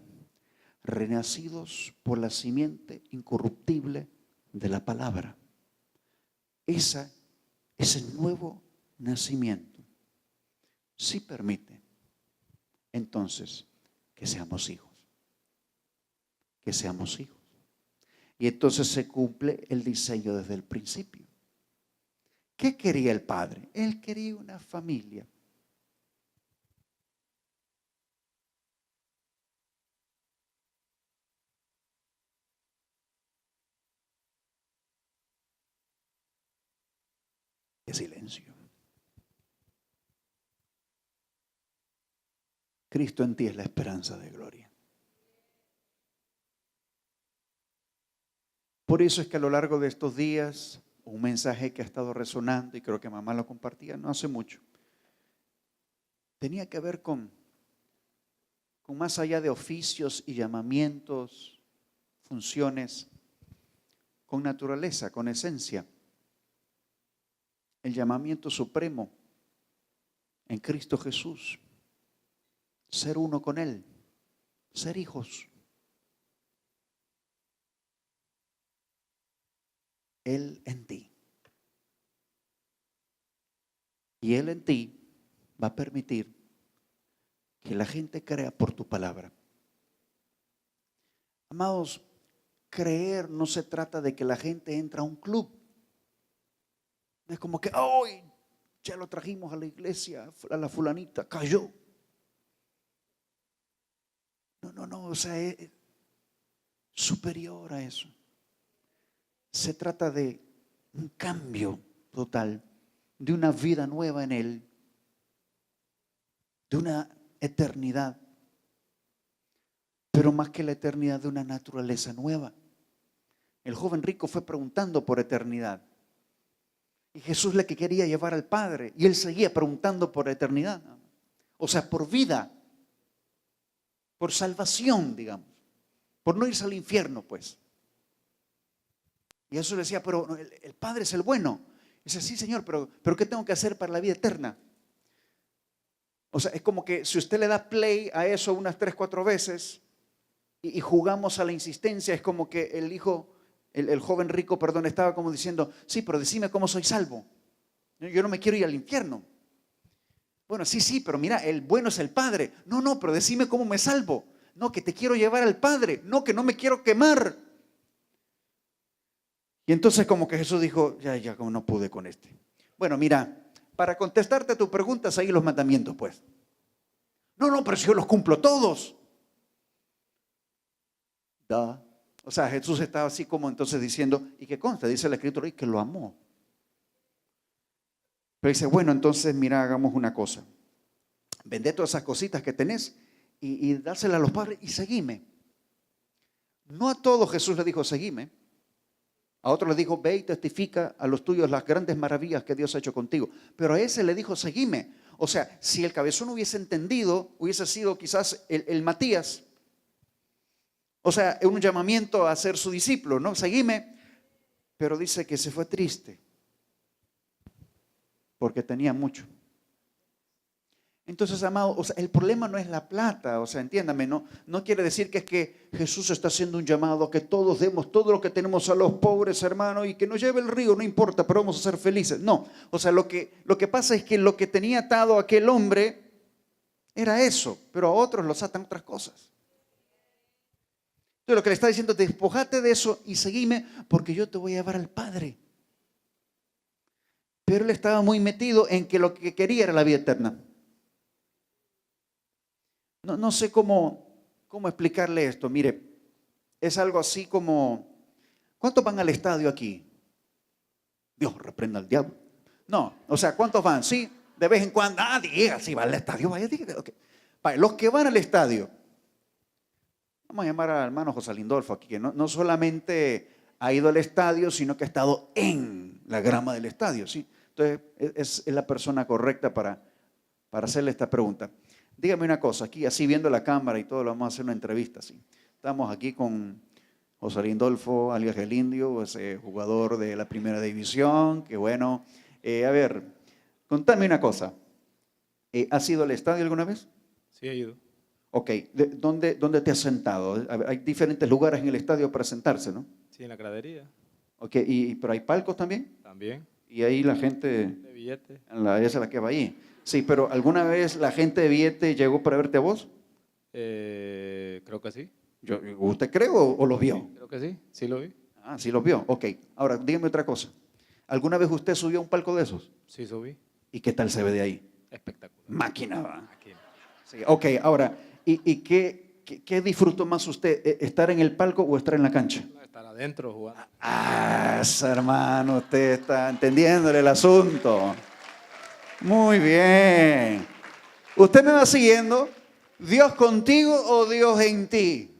renacidos por la simiente incorruptible de la palabra. Ese nuevo nacimiento sí permite entonces que seamos hijos. Que seamos hijos. Y entonces se cumple el diseño desde el principio. ¿Qué quería el Padre? Él quería una familia. De silencio. Cristo en ti es la esperanza de gloria. Por eso es que a lo largo de estos días, un mensaje que ha estado resonando, y creo que mamá lo compartía no hace mucho, tenía que ver con más allá de oficios y llamamientos, funciones, con naturaleza, con esencia. El llamamiento supremo en Cristo Jesús. Ser uno con Él, ser hijos. Él en ti. Y Él en ti va a permitir que la gente crea por tu palabra. Amados, creer no se trata de que la gente entra a un club. No es como que hoy ya lo trajimos a la iglesia, a la fulanita, cayó. No, o sea, es superior a eso. Se trata de un cambio total, de una vida nueva en Él, de una eternidad, pero más que la eternidad, de una naturaleza nueva. El joven rico fue preguntando por eternidad y Jesús le quería llevar al Padre y él seguía preguntando por eternidad, o sea, por vida, por salvación, digamos, por no irse al infierno, pues. Y Jesús le decía, pero el Padre es el bueno. Y dice, sí, Señor, pero ¿qué tengo que hacer para la vida eterna? O sea, es como que si usted le da play a eso unas 3, 4 veces y jugamos a la insistencia, es como que el hijo el joven rico, perdón, estaba como diciendo, sí, pero decime cómo soy salvo. Yo no me quiero ir al infierno. Bueno, sí, pero mira, el bueno es el Padre. No, pero decime cómo me salvo. No, que te quiero llevar al Padre. No, que no me quiero quemar. Y entonces como que Jesús dijo, ya, como no pude con este. Bueno, mira, para contestarte a tu pregunta, seguí los mandamientos, pues. No, pero si yo los cumplo todos. O sea, Jesús estaba así como entonces diciendo, ¿y qué consta? Dice la Escritura, y que lo amó. Pero dice, bueno, entonces mira, hagamos una cosa. Vende todas esas cositas que tenés y dáselas a los padres y seguime. No a todos Jesús le dijo, seguime. A otros le dijo, ve y testifica a los tuyos las grandes maravillas que Dios ha hecho contigo. Pero a ese le dijo, seguime. O sea, si el cabezón hubiese entendido, hubiese sido quizás el Matías. O sea, un llamamiento a ser su discípulo, ¿no? Seguime. Pero dice que se fue triste porque tenía mucho. Entonces, amado, o sea, el problema no es la plata, o sea, entiéndame, no quiere decir que es que Jesús está haciendo un llamado a que todos demos todo lo que tenemos a los pobres, hermanos, y que nos lleve el río, no importa, pero vamos a ser felices. No, o sea, lo que pasa es que lo que tenía atado aquel hombre era eso, pero a otros los atan otras cosas. Entonces, lo que le está diciendo, despojate de eso y seguime, porque yo te voy a llevar al Padre. Pero él estaba muy metido en que lo que quería era la vida eterna. No sé cómo explicarle esto. Mire, es algo así como, ¿cuántos van al estadio aquí? Dios reprenda al diablo. No, o sea, ¿cuántos van? Sí, de vez en cuando. Diga, si va al estadio, vaya, diga. Okay. Vale, los que van al estadio, vamos a llamar al hermano José Lindolfo aquí, que no solamente ha ido al estadio, sino que ha estado en la grama del estadio, ¿sí? Entonces, es la persona correcta para hacerle esta pregunta. Dígame una cosa, aquí así viendo la cámara y todo, lo vamos a hacer una entrevista, ¿sí? Estamos aquí con José Lindolfo, alias el Indio, ese jugador de la primera división, que bueno. A ver, contame una cosa, ¿has ido al estadio alguna vez? Sí, he ido. Ok, ¿dónde te has sentado? Hay diferentes lugares en el estadio para sentarse, ¿no? Sí, en la gradería. Ok, ¿pero hay palcos también? También. Y ahí la gente, De billete. esa es la que va ahí. Sí, pero ¿alguna vez la gente de billete llegó para verte a vos? Creo que sí. ¿Usted cree o lo vio? Creo que sí, sí lo vi. Ah, sí lo vio. Ok, ahora dígame otra cosa. ¿Alguna vez usted subió a un palco de esos? Sí, subí. ¿Y qué tal se ve de ahí? Espectacular. Máquina, ¿va? Aquí. Sí, ok, ahora, ¿y qué disfrutó más usted? ¿Estar en el palco o estar en la cancha? Estar adentro jugando. Hermano, usted está entendiéndole el asunto. Muy bien. ¿Usted me va siguiendo? ¿Dios contigo o Dios en ti?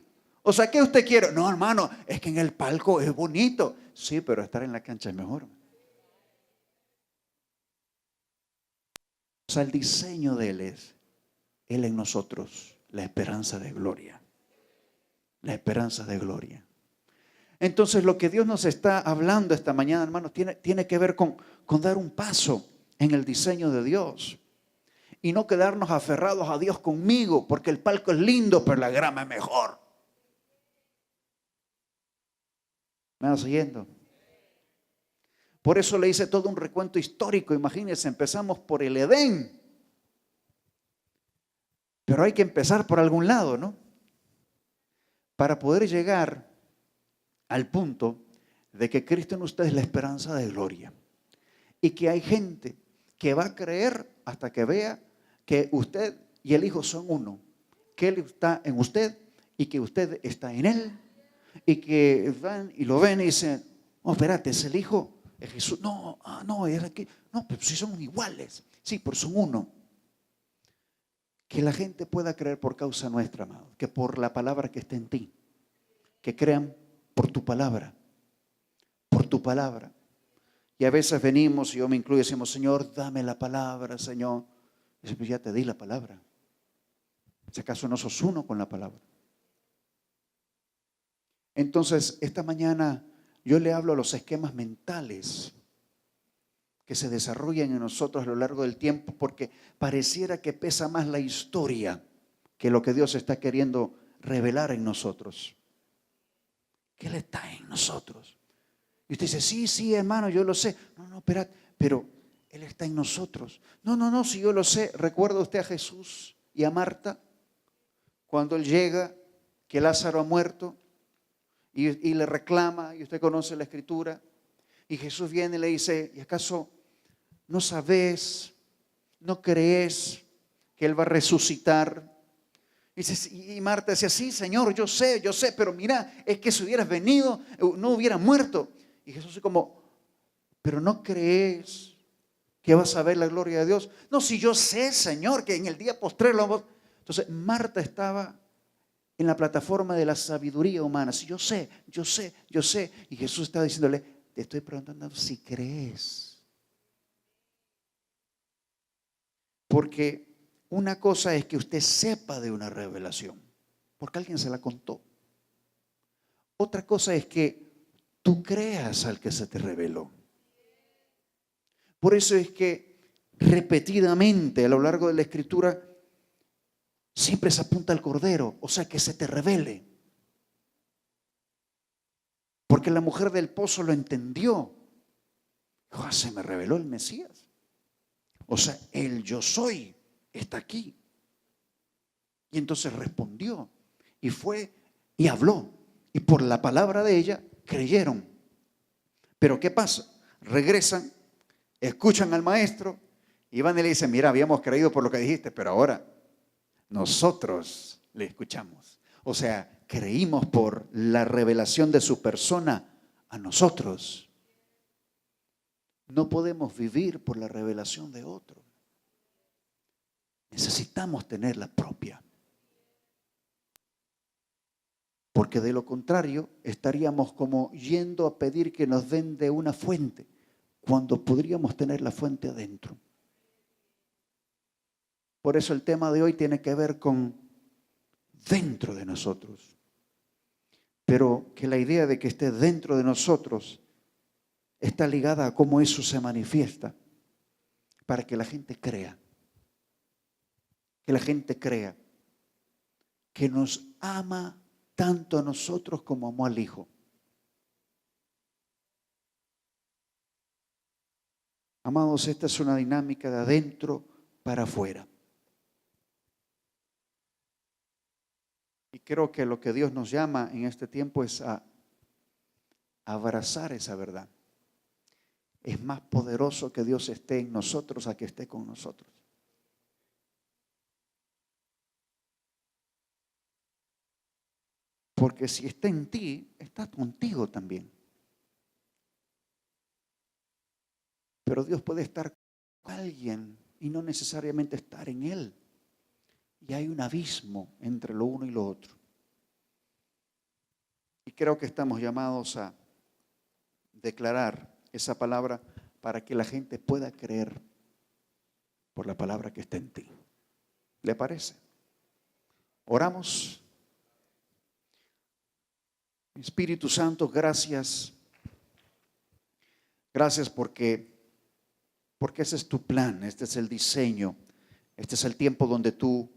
O sea, ¿qué usted quiere? No, hermano, es que en el palco es bonito. Sí, pero estar en la cancha es mejor. O sea, el diseño de Él es Él en nosotros, la esperanza de gloria. La esperanza de gloria. Entonces, lo que Dios nos está hablando esta mañana, hermanos, tiene que ver con dar un paso en el diseño de Dios. Y no quedarnos aferrados a Dios conmigo, porque el palco es lindo, pero la grama es mejor. ¿Me va siguiendo? Por eso le hice todo un recuento histórico. Imagínense, empezamos por el Edén. Pero hay que empezar por algún lado, ¿no? Para poder llegar al punto de que Cristo en usted es la esperanza de gloria. Y que hay gente que va a creer hasta que vea que usted y el Hijo son uno. Que Él está en usted y que usted está en Él. Y que van y lo ven y dicen, no, espérate, es el Hijo, es Jesús. No, es aquí. No, pero si son iguales. Sí, pero son uno. Que la gente pueda creer por causa nuestra, amado. Que por la palabra que está en ti. Que crean por tu palabra. Por tu palabra. Y a veces venimos, y yo me incluyo, y decimos, Señor, dame la palabra, Señor. Y dice, pues ya te di la palabra. Si acaso no sos uno con la palabra. Entonces, esta mañana yo le hablo a los esquemas mentales que se desarrollan en nosotros a lo largo del tiempo, porque pareciera que pesa más la historia que lo que Dios está queriendo revelar en nosotros. Que Él está en nosotros. Y usted dice, sí, sí, hermano, yo lo sé. No, no, espera, pero Él está en nosotros. No, no, no, si yo lo sé. ¿Recuerda usted a Jesús y a Marta? Cuando Él llega, que Lázaro ha muerto y le reclama, y usted conoce la escritura, y Jesús viene y le dice, ¿y acaso no sabes, no crees que Él va a resucitar? Y Marta decía, sí, Señor, yo sé, pero mira, es que si hubieras venido, no hubiera muerto. Y Jesús es como, pero no crees que vas a ver la gloria de Dios. No, si yo sé, Señor, que en el día postrero lo vamos. Entonces, Marta estaba en la plataforma de la sabiduría humana. Si yo sé, yo sé, yo sé. Y Jesús estaba diciéndole, te estoy preguntando si crees. Porque una cosa es que usted sepa de una revelación, porque alguien se la contó. Otra cosa es que tú creas al que se te reveló. Por eso es que repetidamente a lo largo de la Escritura siempre se apunta al Cordero, o sea, que se te revele. Porque la mujer del pozo lo entendió. Oh, se me reveló el Mesías. O sea, el yo soy está aquí. Y entonces respondió y fue y habló. Y por la palabra de ella creyeron. Pero ¿qué pasa? Regresan, escuchan al maestro y van y le dicen, mira, habíamos creído por lo que dijiste, pero ahora nosotros le escuchamos. O sea, creímos por la revelación de su persona a nosotros. No podemos vivir por la revelación de otro. Necesitamos tener la propia. Porque de lo contrario estaríamos como yendo a pedir que nos den de una fuente, cuando podríamos tener la fuente adentro. Por eso el tema de hoy tiene que ver con dentro de nosotros. Pero que la idea de que esté dentro de nosotros está ligada a cómo eso se manifiesta, para que la gente crea. Que la gente crea que nos ama tanto a nosotros como amó al Hijo. Amados, esta es una dinámica de adentro para afuera. Y creo que lo que Dios nos llama en este tiempo es a abrazar esa verdad. Es más poderoso que Dios esté en nosotros a que esté con nosotros. Porque si está en ti, está contigo también. Pero Dios puede estar con alguien y no necesariamente estar en él. Y hay un abismo entre lo uno y lo otro. Y creo que estamos llamados a declarar esa palabra para que la gente pueda creer por la palabra que está en ti. ¿Le parece? Oramos. Espíritu Santo, gracias. Gracias porque ese es tu plan, este es el diseño, este es el tiempo donde tú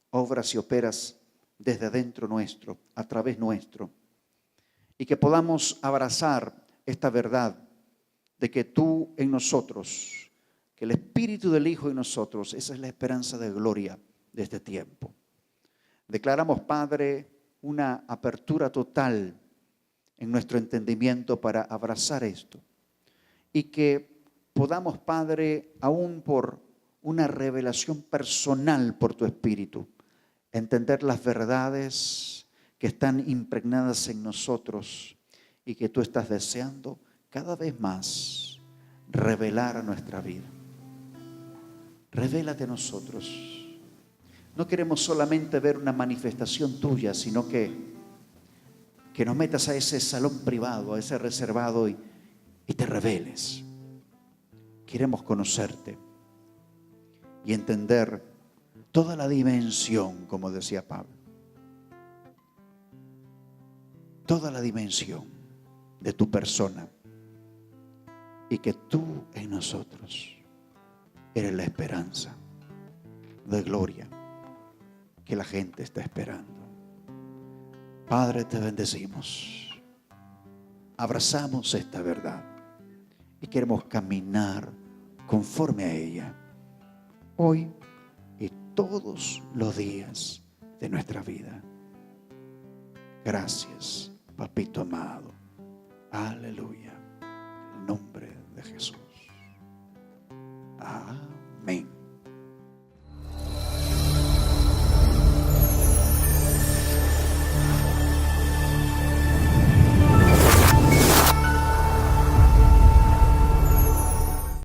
obras y operas desde adentro nuestro, a través nuestro. Y que podamos abrazar esta verdad de que tú en nosotros, que el Espíritu del Hijo en nosotros, esa es la esperanza de gloria de este tiempo. Declaramos, Padre, una apertura total en nuestro entendimiento para abrazar esto. Y que podamos, Padre, aún por una revelación personal por tu Espíritu, entender las verdades que están impregnadas en nosotros y que tú estás deseando cada vez más revelar a nuestra vida. Revélate a nosotros. No queremos solamente ver una manifestación tuya, sino que nos metas a ese salón privado, a ese reservado y te reveles. Queremos conocerte y entender toda la dimensión, como decía Pablo. Toda la dimensión de tu persona y que tú en nosotros eres la esperanza de gloria que la gente está esperando. Padre, te bendecimos. abrazamos esta verdad y queremos caminar conforme a ella, hoy y todos los días de nuestra vida. Gracias, papito amado. Aleluya. En el nombre de Jesús.